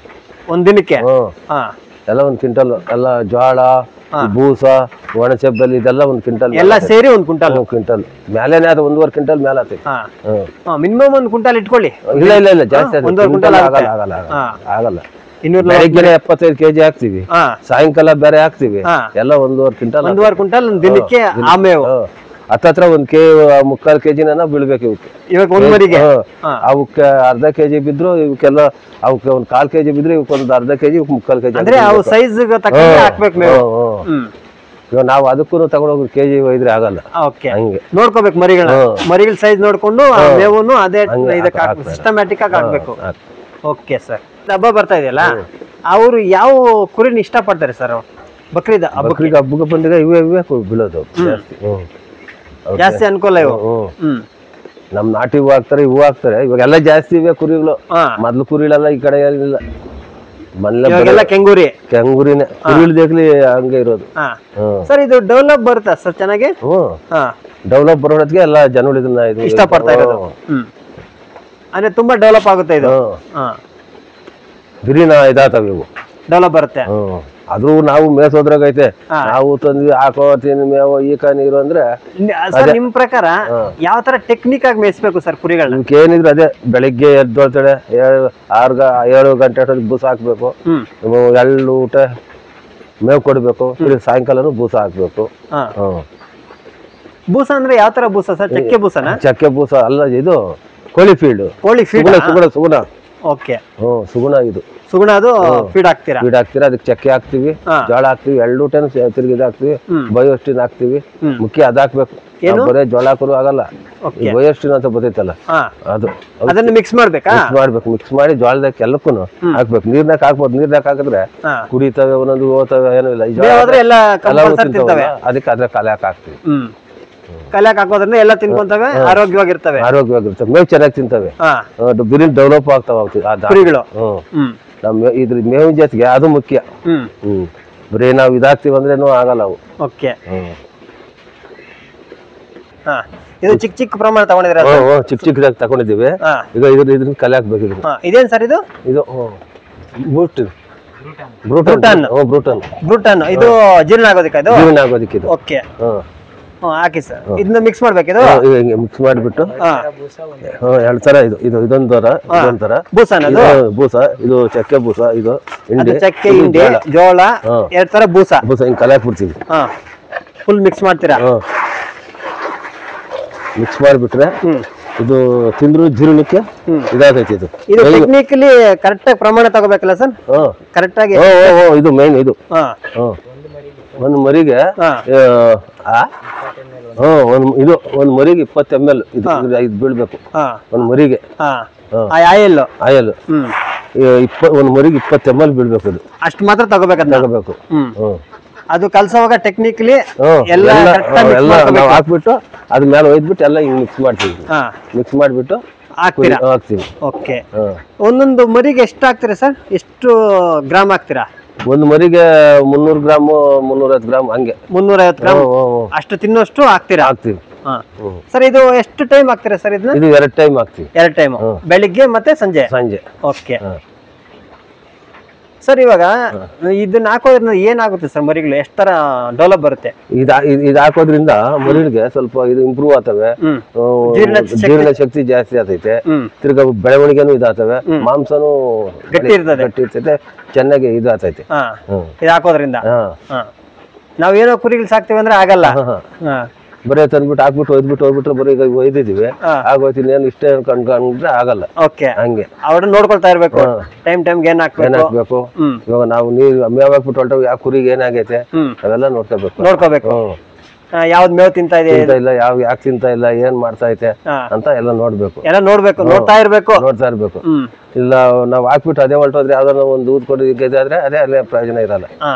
ಒಂದ್ ದಿನಕ್ಕೆ. ಎಲ್ಲ 1 ಕ್ವಿಂಟಲ್, ಎಲ್ಲ ಜೋಳ, ಬೂಸ, ಒಣ ಚೆಬ್ಬಲ್ಲಿ ಇದೆಲ್ಲ 1 ಕ್ವಿಂಟಲ್ ಎಲ್ಲ ಸೇರಿ 1 ಕ್ವಿಂಟಲ್ ಮೇಲೇನೆ ಅದು 1.5 ಕ್ವಿಂಟಲ್ ಮೇಲೆ ಆತೈತಿ. ಮಿನಿಮಮ್ 1 ಕ್ವಿಂಟಲ್ ಇಟ್ಕೊಳ್ಳಿ. ಇಲ್ಲ ಜಾಸ್ತಿ ಆಗಲ್ಲ. ಬೆಳಿಗ್ಗೆ 75 ಕೆಜಿ ಹಾಕ್ತಿವಿ, ಸಾಯಂಕಾಲ ಬೇರೆ ಹಾಕ್ತಿವಿ, ಎಲ್ಲ 1.5 ಕ್ವಿಂಟಲ್ ದಿನಕ್ಕೆ. ಆಮೇವು ಹತ್ತತ್ರ 1.25 ಕೆಜಿನ ಬೀಳ್ಬೇಕು ಇವಕ್ಕೆ. ಇವಾಗ ಒಂದ್ ಮರಿಗೆ ಅವಕ್ಕೆ ಅರ್ಧ ಕೆಜಿ ಬಿದ್ರು ಇವಕ್ಕೆಲ್ಲ, ಅವಕ್ಕೆ 1/4 ಕೆಜಿ ಬಿದ್ರೆ ಇವಕ್ಕೆ 1/2 ಕೆಜಿ, ಇವಕ್ಕೆ 3/4 ಕೆಜಿ. ಅಂದ್ರೆ ಅವು ಸೈಜ್ ಹಾಕ್ಬೇಕು ಮೇವು. ಇವಾಗ ನಾವು ಅದಕ್ಕೂ ತಗೊಂಡೋಗಿ ಕೆಜಿ ಒಯ್ದ್ರೆ ಆಗಲ್ಲ. ಹಂಗೆ ನೋಡ್ಕೋಬೇಕು ಮರಿಗಳ ಸೈಜ್ ನೋಡ್ಕೊಂಡು ಮೇವನ್ನು ಅದೇ ಸಿಸ್ಟಮ್ಯಾಟಿಕ್ ಆಗಿ ಹಾಕ್ಬೇಕು. ಓಕೆ ಸರ್, ಹಬ್ಬ ಬರ್ತಾ ಇದೆಯಲ್ಲ, ಅವರು ಯಾವ ಕುರಿನ ಇಷ್ಟ ಪಡ್ತಾರೆ ಸರ್? ಬಕ್ರೀದ್ ಹಬ್ಬಕ್ಕೆ ಬಂದಾಗ ಇವೇ ಬೀಳೋದು ಜಾಸ್ತಿ ಅನ್ಕೋಲ್ಲ ಇವು. ನಮ್ ನಾಟಿ ಹೂವು ಹಾಕ್ತಾರೆ, ಇವು ಹಾಕ್ತಾರೆ. ಇವಾಗೆಲ್ಲ ಜಾಸ್ತಿ ಇವೆ ಕುರಿಗಳು. ಮೊದ್ಲು ಕುರಿಗಳೆಲ್ಲ ಈ ಕಡೆ ಏನಿಲ್ಲ, ಮನೆಲ್ಲ ಕೆಂಗೂರಿನೇ ಕುರಿಗಳು ಹಂಗೆ ಇರೋದು. ಸರ್ ಇದು ಡೆವಲಪ್ ಬರುತ್ತಾ ಸರ್ ಚೆನ್ನಾಗಿ? ಡೆವಲಪ್ ಬರೋದಕ್ಕೆ ಎಲ್ಲ ಜನಗಳು ಇದನ್ನ ಇಷ್ಟ ಪಡ್ತಾ ಇರೋದು. ಅಂದ್ರೆ ತುಂಬಾ ಡೆವಲಪ್ ಆಗುತ್ತೆ ಇದು. ಬಿರಿನ ಇದಾತವ ಇವು, ಡೆವಲಪ್ ಬರುತ್ತೆ. ಅದು ನಾವು ಮೇಸೋದ್ರಾಗೈತೆ, ನಾವು ತಂದ್ವಿ ಹಾಕೋತೀನಿ ಮೇವು ಈಕ ನೀರು ಅಂದ್ರೆ. ನಿಮ್ ಪ್ರಕಾರ ಯಾವ ತರ ಟೆಕ್ನಿಕ್ ಆಗಿ ಮೇಯಿಸ್ಬೇಕು ಸರ್ ಕುರಿಗಳನ್ನ? ಏನಿದ್ರು ಅದೇ, ಬೆಳಿಗ್ಗೆ ಎದ್ದೋಳ್ತಾಳೆ 7 ಗಂಟೆ ಅಷ್ಟೊತ್ತಿಗೆ ಬೂಸ ಹಾಕ್ಬೇಕು, ಎಳ್ಳು ಊಟ ಮೇವು ಕೊಡ್ಬೇಕು, ಸಾಯಂಕಾಲನು ಬೂಸ ಹಾಕ್ಬೇಕು. ಬೂಸ ಅಂದ್ರೆ ಯಾವ ತರ ಬೂಸ ಸರ್? ಚಕ್ಕೆ ಬೂಸನ? ಚಕ್ಕೆ ಬೂಸ ಅಲ್ಲ, ಇದು ಕೋಳಿ ಫೀಲ್ಡ್. ಸುಗುಣ. ಓಕೆ, ಸುಗುಣ. ಇದು ಸುಗುಣ, ಅದು ಫೀಡ್ ಹಾಕ್ತೀರಾ? ಅದಕ್ಕೆ ಚಕ್ಕೆ ಹಾಕ್ತಿವಿ, ಜೋಳ ಹಾಕ್ತಿವಿ, ಎಳ್ಳೂಟನ ತಿರುಗಿದ್ ಹಾಕ್ತಿವಿ, ಬಯೋಸ್ಟಿನ್ ಹಾಕ್ತಿವಿ. ಮುಖ್ಯ ಅದ್ ಹಾಕ್ಬೇಕು, ಬರೇ ಜೋಳ ಹಾಕೋರು ಆಗಲ್ಲ. ಬಯೋಸ್ಟಿನ್ ಅಂತ ಬರ್ತೈತಲ್ಲ, ಅದನ್ನ ಮಿಕ್ಸ್ ಮಾಡ್ಬೇಕು. ಮಿಕ್ಸ್ ಮಾಡಿ ಜೋಳದಾಗ ಎಲ್ಲಕ್ಕೂ ಹಾಕ್ಬೇಕು. ನೀರ್ನಾಗ ಹಾಕ್ಬೋದು, ನೀರ್ನಾಗ ಹಾಕಿದ್ರೆ ಕುಡಿತವೆ, ಒಂದೊಂದು ಹೋಗ್ತವೆ, ಏನೂ ಇಲ್ಲ. ಅದಕ್ಕೆ ಅದ್ರ ಕಲ್ಯಾಕ್ ಹಾಕ್ತಿವಿ. ಕಲ್ಯಾಕ್ ಹಾಕೋದ್ರಿಂದ ಎಲ್ಲ ತಿನ್ಕೊಂತವೆ, ಆರೋಗ್ಯವಾಗಿರ್ತವೆ. ಮೇವು ಚೆನ್ನಾಗಿ ತಿಂತವೆ, ಬಿರಿನ್ ಡೆವಲಪ್ ಆಗ್ತಾವ ಕುರಿಗಳು. ಇದ್ರ ಮೇವಿನ ಜೊತೆಗೆ ಅದು ಮುಖ್ಯ. ಬರೀ ನಾವ್ ಇದಾಗ್ತಿವಿ ಅಂದ್ರೇನು ಆಗಲ್ಲ ಅವು. ಓಕೆ, ಇದು ಚಿಕ್ಕ ಪ್ರಮಾಣ ತಗೊಂಡಿದ್ರೆ? ಚಿಕ್ಕದಾಗಿ ತಗೊಂಡಿದ್ದೀವಿ. ಈಗ ಇದ್ರಿಂದ ಕಲೆ ಹಾಕ್ಬೇಕು. ಇದೇನ್ ಸರ್ ಇದು? ಬ್ರೂಟನ್. ಇದು ಜೀರ್ಣ ಆಗೋದಕ್ಕೆ. ಓಕೆ, ಹಾಕಿ ಸರ್. ಇದನ್ನ ಮಿಕ್ಸ್ ಮಾಡ್ಬೇಕಿದು. ಮಿಕ್ಸ್ ಮಾಡಿಬಿಟ್ಟು 2 ತರ ಇದೊಂದರ ಬೂಸ, ಇದು ಚಕ್ಕೆ ಬೂಸ, ಇದು ಚಕ್ಕೆ ಹಿಂಡಿ, ಜೋಳ, 2 ತರ ಬೂಸ ಹಿಂಗ್ ಕಲೆ ಹಾಕ್ಬಿಡ್ತೀವಿ. ಫುಲ್ ಮಿಕ್ಸ್ ಮಾಡ್ತೀರಾ? ಮಿಕ್ಸ್ ಮಾಡಿಬಿಟ್ರೆ ಇದು ತಿಂದ್ರು ಜೀರ್ಣಕ್ಕೆ ಇದಾಗೈತಿ. ಇದು ಟೆಕ್ನಿಕಲಿ ಕರೆಕ್ಟ್ ಆಗಿ ಪ್ರಮಾಣ ತಗೋಬೇಕಲ್ಲ ಸರ್? ಕರೆಕ್ಟ್ ಆಗಿ. ಇದು ಮೇನ್. ಇದು ಒಂದು ಮರಿಗೆ ಒಂದು ಮರಿಗೆ 20 ml ಇದು ಬೀಳ್ಬೇಕು. ಒಂದು ಮರಿಗೆ ಆಯಲ್ ಒಂದು ಮರಿಗೆ 20 ml ಬೀಳ್ಬೇಕು. ಇದು ಅಷ್ಟು ಮಾತ್ರ ತಗೋಬೇಕು. ಅದು ಕಲ್ಸೋವಾಗ ಟೆಕ್ನಿಕಲಿ ಎಲ್ಲ ಹಾಕ್ಬಿಟ್ಟು ಅದ್ರ ಮೇಲೆ ಒಯ್ದ್ಬಿಟ್ಟು ಎಲ್ಲ ಹಿಂಗ್ ಮಿಕ್ಸ್ ಮಾಡ್ತೀವಿ. ಮಿಕ್ಸ್ ಮಾಡ್ಬಿಟ್ಟು ಹಾಕ್ತೀವಿ. ಓಕೆ, ಒಂದೊಂದು ಮರಿಗೆ ಎಷ್ಟು ಹಾಕ್ತೀರಾ ಸರ್? ಎಷ್ಟು ಗ್ರಾಮ್ ಹಾಕ್ತೀರಾ? ಒಂದು ಮರಿಗೆ 300 ಗ್ರಾಮ್ 350 ಗ್ರಾಮ್ ಹಂಗೆ. 350 ಗ್ರಾಮ್ ಅಷ್ಟು ತಿನ್ನೋಷ್ಟು ಹಾಕ್ತೀವಿ. ಸರ್ ಇದು ಎಷ್ಟು ಟೈಮ್ ಹಾಕ್ತೀರಾ ಸರ್? ಇದನ್ನ ಇದು 2 ಟೈಮ್ ಹಾಕ್ತೀವಿ. 2 ಟೈಮ್, ಬೆಳಿಗ್ಗೆ ಮತ್ತೆ ಸಂಜೆ. ಸಂಜೆ. ಓಕೆ, ಸರ್ ಇವಾಗ ಇದನ್ನ ಹಾಕೋದ್ರಿಂದ ಏನಾಗುತ್ತೆ ಸರ್ ಮರಿಗಳು ಎಷ್ಟ್ ತರ ಡೆವಲಪ್ ಬರುತ್ತೆ? ಇದು ಹಾಕೋದ್ರಿಂದ ಮರಿಗಳಿಗೆ ಸ್ವಲ್ಪ ಇದು ಇಂಪ್ರೂವ್ ಆಗ್ತವೆ, ಜೀರ್ಣ ಶಕ್ತಿ ಜಾಸ್ತಿ ಆಗ್ತೈತೆ, ತಿರ್ಗಾ ಬೆಳವಣಿಗೆನೂ ಇದಾಗ್ತವೆ, ಮಾಂಸನೂ ಗಟ್ಟಿ ಇರ್ತೈತೆ, ಚೆನ್ನಾಗಿ ಇದು ಆಗ್ತೈತೆ ಇದು ಹಾಕೋದ್ರಿಂದ. ನಾವೇನೋ ಕುರಿಗಳು ಸಾಕ್ತಿವಿ ಅಂದ್ರೆ ಆಗಲ್ಲ, ಬರೀ ತಂದ್ಬಿಟ್ಟು ಹಾಕ್ಬಿಟ್ಟು ಹೋಗ್ಬಿಟ್ರೆ ಬರೀ ಈಗ ಒಯ್ದಿದೀವಿ ಆಗೋಯ್ತು, ಇನ್ನೇನು ಇಷ್ಟೇ ಕಂಡ್ಕೊಂಡ್ರೆ ಆಗಲ್ಲ. ಹಂಗೆ ಅವ್ರನ್ನ ನೋಡ್ಕೊಳ್ತಾ ಇರ್ಬೇಕು, ಟೈಮ್ ಏನ್ ಹಾಕ್ಬೇಕು. ಇವಾಗ ನಾವು ನೀರು ಮೇವ್ ಹಾಕ್ಬಿಟ್ಟು ಹೊರಟವು ಯಾವ ಕುರಿಗೆ ಏನಾಗೈತೆ ಅವೆಲ್ಲ ನೋಡ್ಕೋಬೇಕು. ಯಾವ್ದ್ ಮೇವ್ ತಿಂತಾ ಇದೆ ಇಲ್ಲ, ಯಾಕೆ ತಿಂತಾ ಇಲ್ಲ, ಏನ್ ಮಾಡ್ತಾ ಐತೆ ಅಂತ ಎಲ್ಲ ನೋಡ್ಬೇಕು, ನೋಡ್ತಾ ಇರ್ಬೇಕು. ಇಲ್ಲ ನಾವ್ ಹಾಕ್ಬಿಟ್ಟು ಅದೇ ಹೊರಟೋದ್ರೆ ಯಾವ್ದಾರ ಒಂದು ಊದ್ಕೊಂಡು ಆದ್ರೆ ಅಲ್ಲೇ ಪ್ರಯೋಜನ ಇರಲ್ಲ.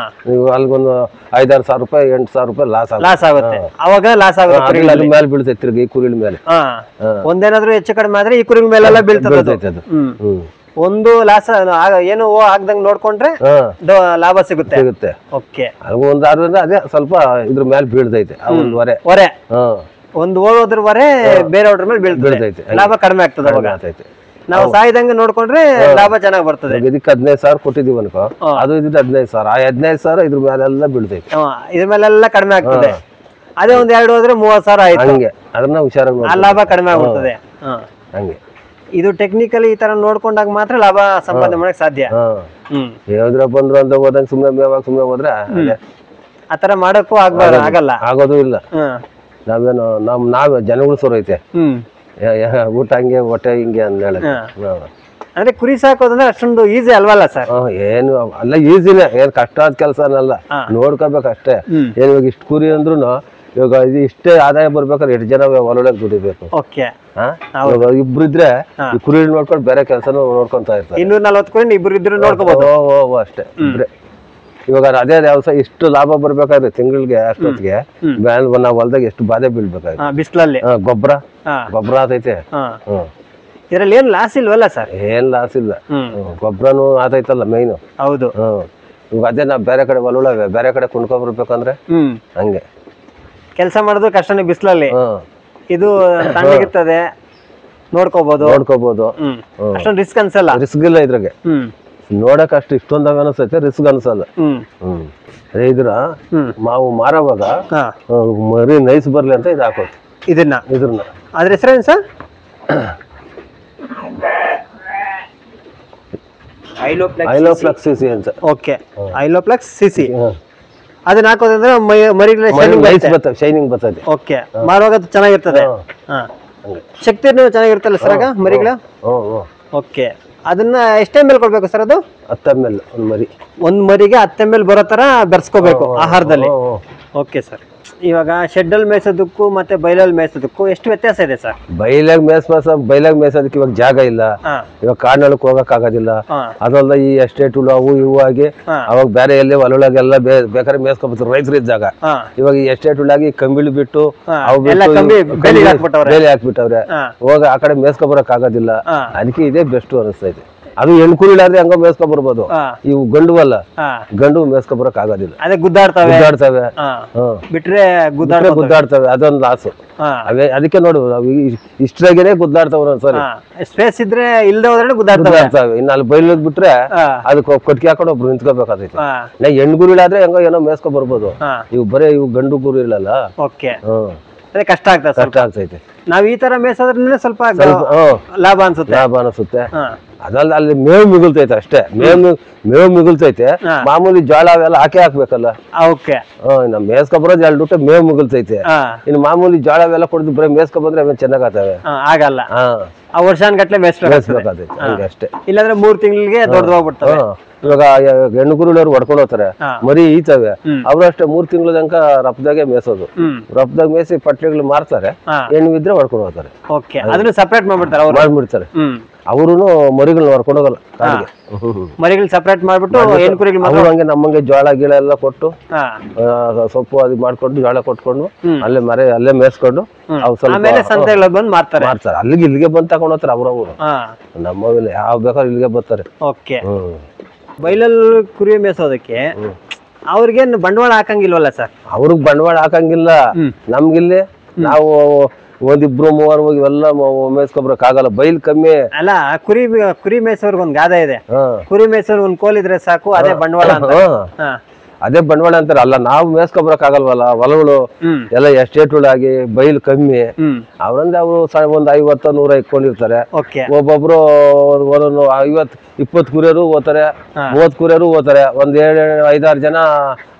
ನೀವು ಅಲ್ಗೊಂದು 5-6 ಸಾವಿರ ರೂಪಾಯಿ 8,000 ರೂಪಾಯಿ ಲಾಸ್ ಆಗುತ್ತೆ. ಅವಾಗ ಲಾಸ್ ಆಗುತ್ತೆ, ಅದ್ರ ಮೇಲೆ ಬೀಳ್ತೈತೆ ತಿರ್ಗಿ ಈ ಕುರಿಗಳ ಮೇಲೆ. ಒಂದೇನಾದ್ರೂ ಹೆಚ್ಚು ಕಡಿಮೆ ಆದ್ರೆ ಈ ಕುರಿಗಳ ಮೇಲೆಲ್ಲ ಬೀಳ್ತೈತೆ ಅದು. ಒಂದು ಲಾಸ್ ಏನು ಆಗ್ದಂಗ್ ನೋಡ್ಕೊಂಡ್ರೆ ಲಾಭ ಸಿಗುತ್ತೆ. ಓಕೆ, ಒಂದು ಅದೇ ಸ್ವಲ್ಪ ಇದ್ರ ಮೇಲೆ ಬೀಳ್ತೈತೆ ಹೊರೆ ಒಂದು ಹೋಗೋದ್ರವರೆ ಬೇರೆ ಮೇಲೆ ಬೀಳ್ತೈತೆ, ಲಾಭ ಕಡಿಮೆ ಆಗ್ತದೆ. ನಾವು ಸಾಯ್ದಂಗೆ ನೋಡ್ಕೊಂಡ್ರೆ ಲಾಭ ಚೆನ್ನಾಗಿ ಬರ್ತದೆ. ಇದಕ್ಕೆ 15,000 ಕೊಟ್ಟಿದೀವಿ ಅನ್ಕೋ, ಅದು ಇದ್ದಿದ್ದು 15,000, ಆ 15,000 ಇದ್ರ ಮೇಲೆಲ್ಲ ಬೀಳ್ತೈತೆ, ಇದ್ರ ಮೇಲೆಲ್ಲ ಕಡಿಮೆ ಆಗ್ತದೆ. ಅದೇ ಒಂದ್ 2 ಹೋದ್ರೆ 30,000 ಆಯ್ತು. ಹಂಗೆ ಅದನ್ನ ಹುಷಾರಾಗಿ ಲಾಭ ಕಡಿಮೆ ಆಗ್ಬಿಡ್ತದೆ. ಹಂಗೆ ಇದು ಟೆಕ್ನಿಕಲಿ ಈ ತರ ನೋಡ್ಕೊಂಡಾಗ ಮಾತ್ರ ಲಾಭ ಸಂಪಾದನೆ ಮಾಡಕ್ ಸಾಧ್ಯ. ಯಾವ್ದ್ರ ಬಂದ್ರು ಅಂತ ಹೋದಂಗ ಸುಮ್ನೆ ಹೋದ್ರೆ ಆತರ ಮಾಡಕ್ಕೂ ಆಗಲ್ಲ, ಆಗೋದು ಇಲ್ಲ. ನಾವೇನು ನಾವೇ ಜನಗಳು ಸೋರೈತೆ, ಊಟ ಹಂಗೆ ಹೊಟ್ಟೆ ಹಿಂಗೆ ಅಂತ ಹೇಳ. ಅಂದ್ರೆ ಕುರಿ ಸಾಕೋದಂದ್ರೆ ಅಷ್ಟೊಂದು ಈಸಿ ಅಲ್ವಲ್ಲ ಸರ್? ಏನು ಅಲ್ಲ, ಈಸಿನೇ, ಏನ್ ಕಷ್ಟ ಆದ ಕೆಲಸ ಅನ್ನಲ್ಲ, ನೋಡ್ಕೋಬೇಕಷ್ಟೇ. ಏನ್ ಇವಾಗ ಇಷ್ಟು ಕುರಿ ಅಂದ್ರು ಇವಾಗ ಇಷ್ಟೇ ಆದಾಯ ಬರ್ಬೇಕಾದ್ರೆ 8 ಜನ ಒಳಗೆ ದುಡಿಬೇಕು. ಇಬ್ರು ಇದ್ರೆ ಈ ಕುರಿ ನೋಡ್ಕೊಂಡು ಬೇರೆ ಕೆಲಸನೂ ನೋಡ್ಕೊಂತ ಇರ್ತಾರೆ. 240 ಕುರಿ ಇಬ್ರು ಇದ್ರು ನೋಡ್ಕೋಬಹುದು ಅಷ್ಟೇ ಇಬ್ರೆ. ಇವಾಗ ಅದೇ ವ್ಯವಸಾಯ ಇಷ್ಟು ಲಾಭ ಬರ್ಬೇಕಾದ್ರೆ ತಿಂಗಳಿಗೆ ಅಷ್ಟೊತ್ತಿಗೆ ನಾವ್ ಹೊಲ್ದಾಗ ಎಷ್ಟು ಬಾಧೆ ಬೀಳ್ಬೇಕಾದ್ರೆ ಬಿಸಿಲಲ್ಲಿ ಗೊಬ್ಬರ ಆತೈತೆ. ಇದ್ರಲ್ಲಿ ಏನ್ ಲಾಸ್ ಇಲ್ವಲ್ಲ ಸರ್? ಏನ್ ಲಾಸ್ ಇಲ್ಲ, ಗೊಬ್ಬರನು ಆತೈತಲ್ಲ ಮೇನ್. ಹೌದು, ಇವಾಗ ಅದೇ ನಾವ್ ಬೇರೆ ಕಡೆ ಹೊಲುಳವೆ ಬೇರೆ ಕಡೆ ಕೊಂಡ್ಕೊಬರ್ಬೇಕಂದ್ರೆ ಹಂಗೆ ಕೆಲಸ ಮಾಡೋದು ಕಷ್ಟನೇ ಬಿಸಿಲಲ್ಲಿ. ಇದು ತಣ್ಣಗಿರ್ತದೆ, ನೋಡ್ಕೋಬಹುದು. ಅಷ್ಟೊಂದು ರಿಸ್ಕ್ ಅನ್ಸಲ್ಲ. ರಿಸ್ಕ್ ಇಲ್ಲ ಇದ್ರಾಗೆ, ನೋಡಕ್ ಅಷ್ಟು ಇಷ್ಟೊಂದಾಗ ಅನಿಸ್ತೈತೆ, ರಿಸ್ಕ್ ಅನ್ಸಲ್ಲ. ಅದೇ ಇದ್ರ ನಾವು ಮಾರೋವಾಗ ಮರಿ ನೈಸ್ ಬರ್ಲಿ ಅಂತ ಇದು ಹಾಕೋದು. ಇದ್ರನ್ನ ಅದ್ರ ಹೆಸರೇನು ಸರ್? ಐಲೋಪ್ಲೆಕ್ಸ್ ಸಿಸಿ ಅಂತ. ಓಕೆ, ಐಲೋಪ್ಲೆಕ್ಸ್ ಸಿಸಿ. ಅದನ್ನ ಹಾಕೋದಂದ್ರೆ ಮರಿಗಳ ಶೈನಿಂಗ್ ಬರ್ತದೆ. ಓಕೆ, ಮಾರುವಾಗ ಚೆನ್ನಾಗಿರ್ತದೆ. ಶಕ್ತಿನೂ ಚೆನ್ನಾಗಿರ್ತಲ್ಲ ಸರ್ ಆಗ ಮರಿಗಳ? ಓಕೆ, ಅದನ್ನ ಎಷ್ಟು ml ಕೊಡ್ಬೇಕು ಸರ್? ಅದು 10 ml ಒಂದ್ ಮರಿಗೆ 10 ml ಬರೋ ತರ ಬೆರೆಸ್ಕೋಬೇಕು ಆಹಾರದಲ್ಲಿ. ಓಕೆ ಸರ್, ಇವಾಗ ಶೆಡ್ಡಲ್ಲಿ ಮೇಯಿಸೋದಕ್ಕೂ ಮತ್ತೆ ಬೈಲಲ್ಲಿ ಮೇಯಿಸೋದಕ್ಕೂ ಎಷ್ಟು ವ್ಯತ್ಯಾಸ ಇದೆ ಸರ್? ಬೈಲಾಗ್ ಮೇಯಿಸೋದಕ್ಕೆ ಇವಾಗ ಜಾಗ ಇಲ್ಲ, ಇವಾಗ ಕಾಡ್ನೊಳಕ್ ಹೋಗಕ್ ಆಗೋದಿಲ್ಲ. ಅದಲ್ಲ ಈ ಎಸ್ಟೇಟ್ ಅವು ಇವು ಆಗಿ ಅವಾಗ ಬೇರೆ ಎಲ್ಲಿ ಹೊಲೊಳಗೆಲ್ಲ ಬೇಕಾದ್ರೆ ಮೇಯಿಸ್ಕೊಬೇಕು ರೈತರು ಇದ್ದಾಗ. ಇವಾಗ ಈ ಎಸ್ಟೇಟ್ ಉಳ್ಳಾಗಿ ಕಂಬಿಳಿ ಬಿಟ್ಟು ಬೇಲಿ ಹಾಕ್ಬಿಟ್ಟವ್ರೆ, ಹೋಗ ಆ ಕಡೆ ಮೇಯಿಸ್ಕೊಬರಕ್ ಆಗೋದಿಲ್ಲ. ಅದಕ್ಕೆ ಇದೇ ಬೆಸ್ಟ್ ಅನಿಸ್ತೈತೆ. ಅದು ಹೆಣ್ಕುರಿಲಾದ್ರೆ ಹಂಗ ಮೇಸ್ಕೊ ಬರ್ಬೋದು, ಇವು ಗಂಡು ಅಲ್ಲ, ಗಂಡು ಮೇಸ್ಕೊ ಬರಕ್ ಆಗೋದಿಲ್ಲ. ಅದೇ ಗುದ್ದಾಡ್ತವೆ ಬಿಟ್ರೆ ಗುದ್ದಾಡ್ತವೆ, ಅದೊಂದು ಲಾಸು. ಅದಕ್ಕೆ ನೋಡು ಇಷ್ಟ್ರಾಗೇನೆ ಗುದ್ದಾಡ್ತಾವ ಒಂದ್ಸರಿ. ಸ್ಪೇಸ್ ಇದ್ರೆ ಇಲ್ದೆ ಹೋದ್ರೆ ಗುದ್ದಾಡ್ತವೆ. ಇನ್ನು ಅಲ್ಲಿ ಬೈಲ್ ಬಿಟ್ರೆ ಅದಕ್ಕೆ ಕೊಟ್ಟಿಗೆ ಹಾಕೊಂಡು ಒಬ್ರು ನಿಂತ್ಕೋಬೇಕಾದೈತಿ. ನಾ ಹೆಣ್ಗುರಿಲಾದ್ರೆ ಹೆಂಗೋ ಏನೋ ಮೇಸ್ಕೊ ಬರ್ಬೋದು, ಇವು ಬರೇ ಇವು ಗಂಡು ಗುರಿ ಇಲ್ಲಲ್ಲ. ಕಷ್ಟ ಆಗ್ತೈತೆ. ನಾವ್ ಈ ತರ ಮೇಸೋದ್ರಿಂದ ಸ್ವಲ್ಪ ಲಾಭ ಅನ್ಸುತ್ತೆ. ಅದಲ್ಲ, ಅಲ್ಲಿ ಮೇವು ಮಿಗುಲ್ತೈತೆ ಅಷ್ಟೇ, ಮೇವು ಮಿಗುಲ್ತೈತೆ. ಮಾಮೂಲಿ ಜೋಳ ಅವೆಲ್ಲ ಹಾಕ್ಬೇಕಲ್ಲ. ನಮ್ ಮೇಸ್ಕೊ ಬರೋದು 2 ಊಟ ಮೇವು ಮಿಗುಲ್ತೈತೆ. ಇನ್ನು ಮಾಮೂಲಿ ಜೋಳ ಅವೆಲ್ಲ ಕೊಡದು ಬರೀ ಮೇಸ್ಕೊ ಬಂದ್ರೆ ಅವೇನ್ ಚೆನ್ನಾಗತ್ತವೆ? ಆಗಲ್ಲ, ವರ್ಷಾನ್ಗಟ್ಲೆ ಮೇಯಿಸ್ಬೇಕಾಗ್ತದೆ ಅಷ್ಟೇ. ಇಲ್ಲಾಂದ್ರೆ 3 ತಿಂಗಳಿಗೆ ದೊಡ್ಡದಾಗ್ಬಿಡ್ತವೆ. ಇವಾಗ ಹೆಣ್ಣುಗುರುಳವ್ರು ಹೊಡ್ಕೊಂಡು ಹೋಗ್ತಾರೆ, ಮರಿ ಈತವೆ, ಅವ್ರು ಅಷ್ಟೇ 3 ತಿಂಗಳ ತನಕ ರಫ್ದಾಗೆ ಮೇಸೋದು. ರಫ್ದಾಗ ಮೇಸಿ ಪಟ್ಲಿಗಳು ಮಾರ್ತಾರೆ, ಹೆಣ್ಣು ಇದ್ರೆ ಹೊಡ್ಕೊಂಡು ಹೋಗ್ತಾರೆ. ಅದನ್ನ ಸಪರೇಟ್ ಮಾಡ್ಬಿಡ್ತಾರೆ. ಅವ್ರು ಮರಿಗಳನ್ನ ಹೊರ್ಕೊಂಡು ಹೋಗಲ್ಲ, ಮರಿಗಳು ಸಪರೇಟ್ ಮಾಡ್ಬಿಟ್ಟು ಹಂಗೆ ನಮ್ಮಂಗೆ ಜೋಳ ಗೀಳ ಎಲ್ಲ ಕೊಟ್ಟು ಸೊಪ್ಪು ಅದು ಮಾಡ್ಕೊಂಡು ಜೋಳ ಕೊಟ್ಕೊಂಡು ಅಲ್ಲೇ ಮೇಯಿಸ್ಕೊಂಡು ಬಂದು ಮಾರ್ತಾರೆ. ಅಲ್ಲಿಗೆ ಇಲ್ಲಿಗೆ ಬಂದು ತಗೊಂಡ್ ಹೋಗ್ತಾರೆ ಅವ್ರವ್ರು. ನಮ್ಮಲ್ಲಿ ಯಾವ ಬೇಕಾದ್ರೆ ಇಲ್ಲಿಗೆ ಬರ್ತಾರೆ. ಬೈಲಲ್ಲಿ ಕುರಿ ಮೇಯಿಸೋದಕ್ಕೆ ಅವ್ರಿಗೇನು ಬಂಡವಾಳ ಹಾಕಂಗಿಲ್ವಲ್ಲ ಸರ್? ಅವ್ರಿಗೆ ಬಂಡವಾಳ ಹಾಕಂಗಿಲ್ಲ. ನಮ್ಗಿಲ್ಲಿ ನಾವು ಒಂದಿಬ್ರು ಮೂವರು ಹೋಗಿ ಇವೆಲ್ಲ ಮೇಯಿಸ್ಕೊಬ್ರಕ್ ಆಗಲ್ಲ, ಬೈಲ್ ಕಮ್ಮಿ. ಅಲ್ಲ ಕುರಿ ಮೇಯ್ಸೋರ್ಗ್ ಒಂದ್ ಗಾದೆ ಇದೆ, ಕುರಿ ಮೇಯ್ಸೋರ್ ಒಂದ್ ಕೋಲಿದ್ರೆ ಸಾಕು ಅದೇ ಬಂಡವಾಳ ಅಂತ. ಅದೇ ಬಂಡವಾಳ ಅಂತಾರೆ. ಅಲ್ಲ ನಾವು ಮೇಯಿಸ್ಕೊಬ್ರಕ್ ಆಗಲ್ವಲ್ಲ, ಹೊಲಗಳು ಎಲ್ಲ ಎಸ್ಟೇಟ್ಗಳಾಗಿ ಬೈಲ್ ಕಮ್ಮಿ. ಅವ್ರಂದ್ರೆ ಅವರು ಒಂದ್ 50-100 ಇಟ್ಕೊಂಡಿರ್ತಾರೆ. ಒಬ್ಬೊಬ್ರು 50-20 ಕುರಿಯರು ಹೋಗ್ತಾರೆ, 30 ಕುರಿಯರು ಹೋಗ್ತಾರೆ, ಒಂದ್ 5-6 ಜನ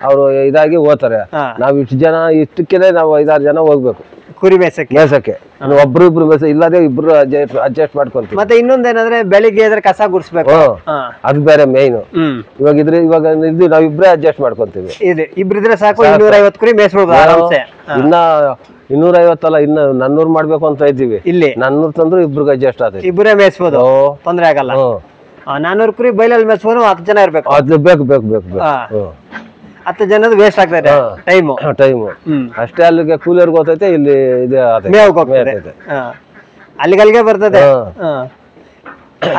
ಅವ್ರು ಇದಾಗಿ ಹೋಗ್ತಾರೆ. ನಾವ್ ಇಷ್ಟು ಜನ ಇಷ್ಟಕ್ಕೆ ನಾವು 5-6 ಜನ ಹೋಗ್ಬೇಕು ಕುರಿ ಮೇಯ್ಸಕ್ಕೆ. ಒಬ್ರು ಇಬ್ರು ಮೇಯ್ಸ ಇಲ್ಲದೆ ಇಬ್ರು ಅಡ್ಜಸ್ಟ್ ಮಾಡ್ಕೊಂತೀವಿ. ಮತ್ತೆ ಇನ್ನೊಂದೇನಂದ್ರೆ ಬೆಳಿಗ್ಗೆ ಎದ್ರೆ ಕಸ ಗುಡಿಸ್ಬೇಕು, ಅದು ಬೇರೆ ಮೇಯ್ನು. ಇವಾಗ ನಾವ್ ಇಬ್ರೇ ಅಡ್ಜಸ್ಟ್ ಮಾಡ್ಕೊಂತೀವಿ. ಇಬ್ರಿದ್ರೆ ಸಾಕು, 250 ಕುರಿ ಮೇಯಿಸ್ಬೋದು ಆರಾಮ್ಸೆ. ಇನ್ನ 250 ಅಲ್ಲ, ಇನ್ನ 400 ಮಾಡ್ಬೇಕು ಅಂತ ಇದ್ದೀವಿ. ಇಲ್ಲಿ 400 ತಂದ್ರು ಇಬ್ರಿಗೆ ಅಡ್ಜಸ್ಟ್ ಆದ್ರೆ ಇಬ್ಬರೇ ಮೇಯಿಸ್ಬೋದು, ತೊಂದ್ರೆ ಆಗಲ್ಲ. 400 ಕುರಿ ಬೈಲಲ್ಲಿ ಮೇಯಿಸ್ಬೋದು, 10 ಜನ ಇರ್ಬೇಕು. ಅದು ಬೇಕು 10 ಜನದ ವೇಸ್ಟ್ ಆಗ್ತದೆ ಟೈಮು. ಅಷ್ಟೇ. ಅಲ್ಲಿಗೆ ಕೂಲಿಯರ್ಗೆ ಹೋಗ್ತೈತೆ, ಇಲ್ಲಿ ಅಲ್ಲಿಗೆ ಬರ್ತದೆ.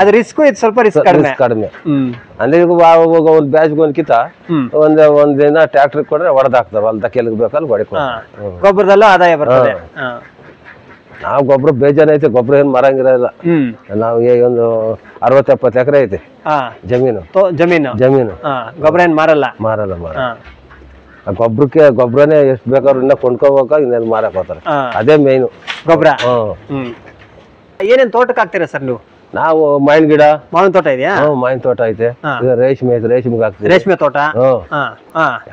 ಅದು ರಿಸ್ಕ್, ಇದು ಸ್ವಲ್ಪ ರಿಸ್ಕ್ ಕಡಿಮೆ. ಅಂದ್ರೆ ಈಗ ಒಂದ್ ಬ್ಯಾಚ್ಗೆ ಒಂದ್ಕಿತ ಒಂದ್ ದಿನ ಟ್ರ್ಯಾಕ್ಟರ್ ಕೊಡ್ರೆ ಹೊಡೆದಾಕ್ತಾರ, ಹೊಲ್ದ ಕೆಲ್ಗೆ ಬೇಕಲ್ಲಿ ಹೊಡಿಕೊಂಡು. ಗೊಬ್ಬರದಲ್ಲೂ ಆದಾಯ ಬರ್ತದೆ. ನಾವ್ ಗೊಬ್ಬರ ಬೇಜಾನ್ ಐತೆ, ಗೊಬ್ಬರ ಏನ್ ಮರಂಗಿರಲ್ಲ. ನಾವ್ ಒಂದು 60-70 ಎಕರೆ ಐತೆ ಜಮೀನು. ಗೊಬ್ಬರ ಏನ್ ಮಾರಲ್ಲ. ಗೊಬ್ಬರನೇ ಎಷ್ಟ್ ಬೇಕಾದ್ರು ಇನ್ನ ಕೊಂಡ್ಕೋಬೇಕ, ಇನ್ನೇನು ಮಾರಕ್ ಹೋಗ್ತಾರೆ. ಅದೇ ಮೇಯ್ನು ಗೊಬ್ಬರ. ಏನೇನ್ ತೋಟಕ್ಕೆ ಹಾಕ್ತೀರಾ ಸರ್ ನೀವು? ನಾವು ಮಾವಿನ ಗಿಡ, ಮಾವಿನ ತೋಟ ಇದೆಯಾ? ಮಾವಿನ ತೋಟ ಐತೆ. ರೇಷ್ಮೆಗೆ ಹಾಕ್ತೀವಿ. ರೇಷ್ಮೆ ತೋಟ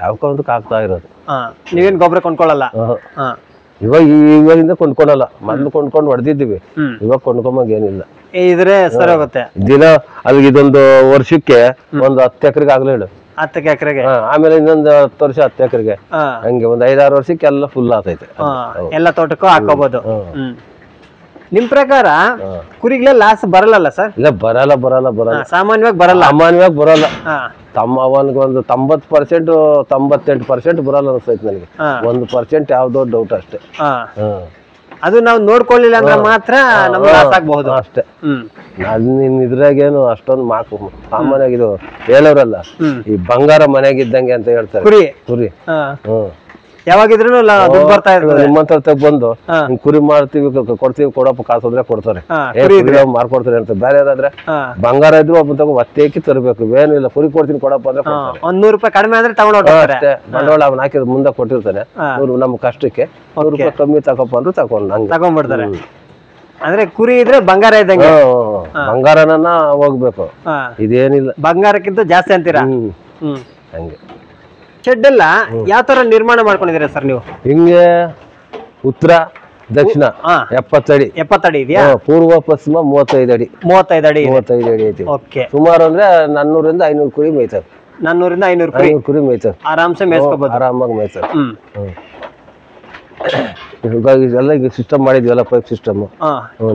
ಯಾವಕೊಂದಕ್ಕೆ ಹಾಕ್ತಾ ಇರೋದು. ನೀವೇನ್ ಗೊಬ್ಬರ ಕೊಂಡ್ಕೊಳ್ಳಲ್ಲ? ಇವಾಗಿಂದ ಕೊಂಡ್ಕೊಳಲ್ಲ. ಮೊದ್ಲು ಕೊಂಡ್ಕೊಂಡು ಹೊಡೆದಿದ್ದೀವಿ, ಇವಾಗ ಕೊಂಡ್ಕೊಂಬಂಗ ಏನಿಲ್ಲ. ಇದ್ರೆ ಸರಿ ಹೋಗುತ್ತೆ ದಿನ. ಅಲ್ಲಿಗೆ ಇದೊಂದು ವರ್ಷಕ್ಕೆ ಒಂದು 10 ಎಕರೆಗೆ ಆಗ್ಲೇ ಹೇಳು. 10 ಎಕರೆಗೆ. ಆಮೇಲೆ ಇನ್ನೊಂದು 10 ವರ್ಷ 10 ಎಕರೆಗೆ, ಹಂಗೆ ಒಂದ್ 5-6 ವರ್ಷಕ್ಕೆ ಎಲ್ಲ ಫುಲ್ ಆತೈತೆ. ಎಲ್ಲ ತೋಟಕ್ಕೂ ಹಾಕೋಬಹುದು. ನಿಮ್ ಪ್ರಕಾರ ಕುರಿಗಳೇ ಲಾಸ್ ಬರಲ್ಲ ಸರ್? ಇಲ್ಲ, ಬರಲ್ಲ. ಸಾಮಾನ್ಯವಾಗಿ ಬರಲ್ಲ. ಒಂದು 90%, 98% ಬರಲ್ಲ ಅನ್ಸೈತೆ ನನಗೆ. 1% ಯಾವ್ದೋ ಡೌಟ್ ಅಷ್ಟೇ. ಅದು ನಾವು ನೋಡ್ಕೊಳ್ಳಿಲ್ಲ ಅಂದ್ರೆ ಮಾತ್ರ ನಮ್ಗೆ ಲಾಸ್ ಆಗ್ಬಹುದು ಅಷ್ಟೇ. ಇದ್ರಾಗೇನು ಅಷ್ಟೊಂದು ಸಾಮಾನ್ಯವಾಗಿ ಇದು ಹೇಳೋರಲ್ಲ, ಈ ಬಂಗಾರ ಮನೆಗಿದ್ದಂಗೆ ಅಂತ ಹೇಳ್ತಾರೆ. ಕುರಿ ಯಾವಾಗಿದ್ರು ದುಡ್ಡು ಬರ್ತಾ ಇರ್ತದೆ. ನಿಮ್ಮಂತ ಬಂದು ಕುರಿ ಮಾಡ್ತೀವಿ, ಕೊಡ್ತೀವಿ, ಕೊಡಪ್ಪ ಕಾಸು ಅಂದ್ರೆ ಕೊಡ್ತಾರೆ, ಮಾರ್ಕೊಡ್ತಾರೆ ಅಂತ. ಬೇರೆ ಯಾರಾದ್ರೆ ಬಂಗಾರ ಇದ್ರು ಒಬ್ಬ ತಗೋ ಒತ್ತೇಕಿ ತರಬೇಕು, ಏನಿಲ್ಲ ಕುರಿ ಕೊಡ್ತೀನಿ ಕೊಡಪ್ಪ ಅಂದ್ರೆ 100 ರೂಪಾಯಿ ಕಡಿಮೆ ಅಂದ್ರೆ ತಗೊಂಡೋಗ್ತಾರೆ. ಬಂಡವಾಳ ಅವ್ನ ಹಾಕಿದ್ರೆ ಮುಂದೆ ಕೊಟ್ಟಿರ್ತಾನೆ, ನಮ್ ಕಷ್ಟಕ್ಕೆ 100 ರೂಪಾಯಿ ಕಮ್ಮಿ ತಗೋಪ್ಪ ಅಂದ್ರೆ ತಗೊಂಡ್ಬಿಡ್ತಾರೆ. ಅಂದ್ರೆ ಕುರಿ ಇದ್ರೆ ಬಂಗಾರ ಇದ್ದಂಗೆ. ಬಂಗಾರನ ಹೋಗ್ಬೇಕು, ಇದೇನಿಲ್ಲ. ಬಂಗಾರಕ್ಕಿಂತ ಜಾಸ್ತಿ ಅಂತೀರಾ? ಹಂಗೆ. ಶೆಡ್ ಎಲ್ಲ ಯಾವ ತರ ನಿರ್ಮಾಣ ಮಾಡ್ಕೊಂಡಿದ್ದೀರಾ ಸರ್ ನೀವು? ಹಿಂಗೆ ಉತ್ತರ ದಕ್ಷಿಣ 70 ಅಡಿ ಇದೆಯಾ? ಪೂರ್ವ ಪಶ್ಚಿಮ 35 ಅಡಿ. 35 ಅಡಿ ಐತಿ. ಸುಮಾರು ಅಂದ್ರೆ 400-500 ಕುರಿ ಮೇಯ್ತವೆ. 400-500 ಕುರಿ ಮೇಯ್ತವೆ. ಆರಾಮ್ಸೆ ಮೇಯಿಸ್ಕೋಬಹುದು. ಆರಾಮಾಗಿ ಮೇಯ್ತವೆ. ಎಲ್ಲ ಈಗ ಸಿಸ್ಟಮ್ ಮಾಡಿದ್ವಲ್ಲ, ಪೈಪ್ ಸಿಸ್ಟಮ್,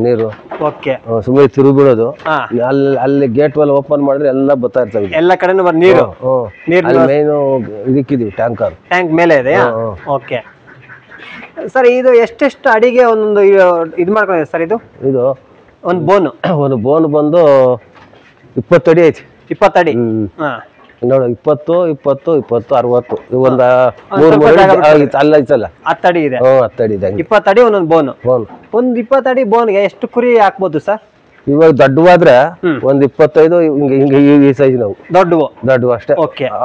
ನೀರು ಸುಮ್ಮನೆ ತಿರುಗಿ ಬಿಡೋದು. ಅಲ್ಲಿ ಗೇಟ್ ಎಲ್ಲ ಓಪನ್ ಮಾಡಿದ್ರೆ ಎಲ್ಲ ಬರ್ತಾ ಇರ್ತವೆ, ಎಲ್ಲ ಕಡೆ ನೀರು. ಮೇನ್ ಇದಕ್ಕಿದೀವಿ ಟ್ಯಾಂಕ್ ಮೇಲೆ ಇದೆ. ಸರ್ ಇದು ಎಷ್ಟೆಷ್ಟು ಅಡಿಗೆ ಒಂದೊಂದು ಇದು ಮಾಡ್ಕೊಂಡಿದೆ ಸರ್? ಇದು ಒಂದು ಬೋನ್ ಬಂದು 20 ಅಡಿ ಐತಿ. 20 ಅಡಿ ನೋಡು, 20, 60 ಒಂದ 3 ಅಲ್ಲ ಐತಲ್ಲ, 10 ಅಡಿ ಇದೆ. 10 ಅಡಿ ಇದೆ. 20 ಅಡಿ ಒಂದೊಂದು ಬೋನ್. ಒಂದು 20 ಅಡಿ ಬೋನ್ಗೆ ಎಷ್ಟು ಕುರಿ ಹಾಕ್ಬೋದು ಸರ್? ಇವಾಗ ದೊಡ್ಡವಾದ್ರೆ ಒಂದ್ 25 ಹಿಂಗೆ ಈ ಸೈಜ್ ನಾವು ದೊಡ್ಡವು ಅಷ್ಟೇ.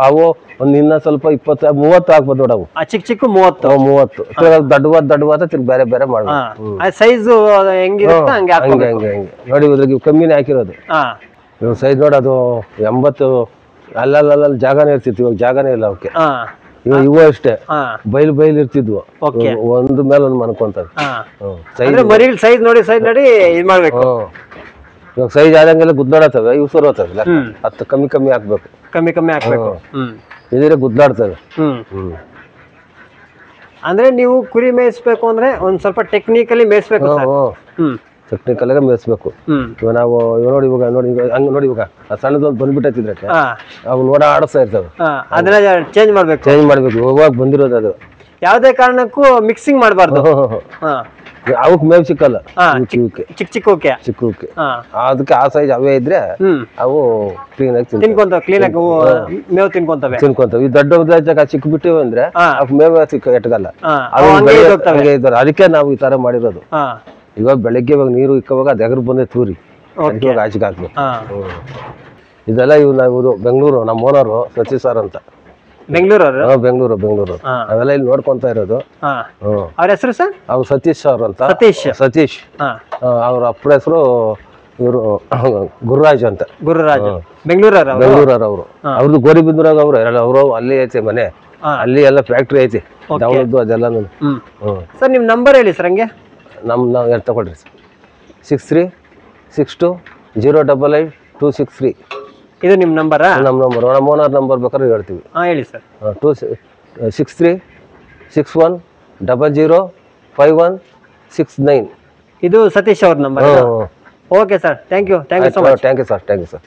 ಅವು ಒಂದ್ ಇನ್ನ ಸ್ವಲ್ಪ 20-30 ಹಾಕ್ಬೋದು ದೊಡ್ಡವು. ಚಿಕ್ಕ 30 ದೊಡ್ಡವಾದ ತಿರ್ಗಿ ಬೇರೆ ಬೇರೆ ಮಾಡ್ಬೋದು. ಸೈಜ್ ಹೆಂಗಿರುತ್ತೆ ಹಂಗೆ ಹಂಗೆ ನೋಡಿ. ಇದ್ರಾಗ ಕಮ್ಮಿನೇ ಹಾಕಿರೋದು. ಇವಾಗ ಸೈಜ್ ನೋಡಿ, ಅದು 80 ಅಲ್ಲಲ್ಲ ಜಾಗನೇ ಇರ್ತಿತ್ತು, ಇವಾಗ ಜಾಗನೇ ಇಲ್ಲ ಅವಕ್ಕೆ. ಇವು ಅಷ್ಟೇ ಬೈಲ್ ಇರ್ತಿದ್ವು, ಒಂದ್ ಮೇಲೆ ಒಂದ್ ಮನ್ಕೊಂತವೆ. ಸೈಜ್ ನೋಡಿ ಇದ್ ಮಾಡ್ಬೇಕು. ಇವಾಗ ಸೈಜ್ ಆದಂಗೆಲ್ಲ ಗುದ್ದಾಡತ್ತವೆ, ಇವು ಸರ್ ಹೋಗ್ತವೆ. 10 ಕಮ್ಮಿ ಹಾಕ್ಬೇಕು. ಇದ್ರೆ ಗುದ್ದಾಡ್ತವೆ. ಅಂದ್ರೆ ನೀವು ಕುರಿ ಮೇಯಿಸ್ಬೇಕು ಅಂದ್ರೆ ಒಂದ್ ಸ್ವಲ್ಪ ಟೆಕ್ನಿಕಲಿ ಮೇಯಿಸ್ಬೇಕು. ಟೆಕ್ನಿಕಲ್ ಆಗಿ ಮೇಯಿಸ್ಬೇಕು. ನಾವು ನೋಡಿ ಹಂಗ ನೋಡಿ, ಇವಾಗ ಸಣ್ಣದೊಂದು ಬಂದ್ಬಿಟ್ಟಿದ್ರೆ ಅವು ಆಡಿಸ್ತಾ ಇರ್ತವೆ. ಅದನ್ನ ಚೇಂಜ್ ಮಾಡ್ಬೇಕು. ಇವಾಗ ಬಂದಿರೋದು ಅದು. ಯಾವ್ದೇ ಕಾರಣಕ್ಕೂ ಮಿಕ್ಸಿಂಗ್ ಮಾಡಬಾರ್ದು. ಅವಕ್ ಮೇವ್ ಸಿಕ್ಕಲ್ಲ ಹಾ, ಇವಕ್ಕೆ ಚಿಕ್ಕ ಚಿಕ್ಕಕ್ಕೆ ಚಿಕ್ಕಕ್ಕೆ ಹಾ ಅದಕ್ಕೆ ಆ ಸೈಜ್ ಅವೇ ಇದ್ರೆ ಅವು ಕ್ಲೀನ್ ಆಗಿ ತಿನ್ಕೊಂತ ಕ್ಲೀನ್ ಆಗಿ ಮೇವು ತಿನ್ಕೊಂತವೆ ತಿನ್ಕೊಂತವೆ. ಈ ದೊಡ್ಡ ಚಿಕ್ಕ ಬಿಟ್ಟಿವೆ ಅಂದ್ರೆ ಅವಕ್ ಮೇವ್ ಎಟ್ಗಲ್ಲ, ಹಾ, ಅವು ಹಂಗೆ ಇದ್ದೋಗ್ತವೆ. ಹಂಗೆ ಇದ್ದಾರೆ. ಅದಕ್ಕೆ ನಾವು ಈ ತರ ಮಾಡಿರೋದು. ಹಾ ಇವಾಗ ಬೆಳಗ್ಗೆ ಇವಾಗ ನೀರು ಇಕ್ಕವಾಗ ಅದು ಎಗರು ಬಂದೆ ತೂರಿ ಓಕೆ ಇವಾಗ ಆಚೆಗೆ ಹಾಕ್ಬೇಕು. ಹಾ ಇದೆಲ್ಲ ಇವ್ ನಾವು ಬೆಂಗಳೂರು ನಮ್ಮ ಓನರು ಸತೀಶ್ ಸರ್ ಅಂತ, ಬೆಂಗಳೂರವರು ಬೆಂಗಳೂರು ಹಾ. ಅವೆಲ್ಲ ಇಲ್ಲಿ ನೋಡ್ಕೊಂತ ಇರೋದು. ಹಾ ಹ್ಮ್ ಅವ್ರ ಹೆಸರು ಸರ್ ಅವ್ರು ಸತೀಶ್ ಸರ್ ಅಂತ. ಸತೀಶ್ ಹಾ ಅವ್ರ ಅಪ್ಪರ ಹೆಸರು ಇವರು ಗುರುರಾಜ್ ಅಂತ. ಗುರುರಾಜ್ ಬೆಂಗಳೂರವರು ಬೆಂಗಳೂರವ್ರು. ಅವ್ರದ್ದು ಗೋರಿಬಿದೂರಾಗ ಅವರು ಅಲ್ಲಿ ಐತೆ ಮನೆ, ಅಲ್ಲಿ ಎಲ್ಲ ಫ್ಯಾಕ್ಟ್ರಿ ಐತಿ ಡೌನದ್ದು ಅದೆಲ್ಲ. ಹ್ಮ್ ಸರ್ ನಿಮ್ ನಂಬರ್ ಹೇಳಿ ಸರ್ ಹಂಗೆ. ನಾವು ಎರಡು ತಗೊಳ್ರಿ ಸರ್. 6362882663 ಇದು ನಿಮ್ ನಂಬರಾ? ನಮ್ಮ ನಂಬರ್, ನಮ್ಮ ಓನರ್ ನಂಬರ್ ಬೇಕಾದ್ರೆ ಹೇಳ್ತೀವಿ. ಹಾ ಹೇಳಿ ಸರ್. 6361005169. ಇದು ಸತೀಶ್ ಅವ್ರ number. Okay sir, thank you so much. Thank you sir.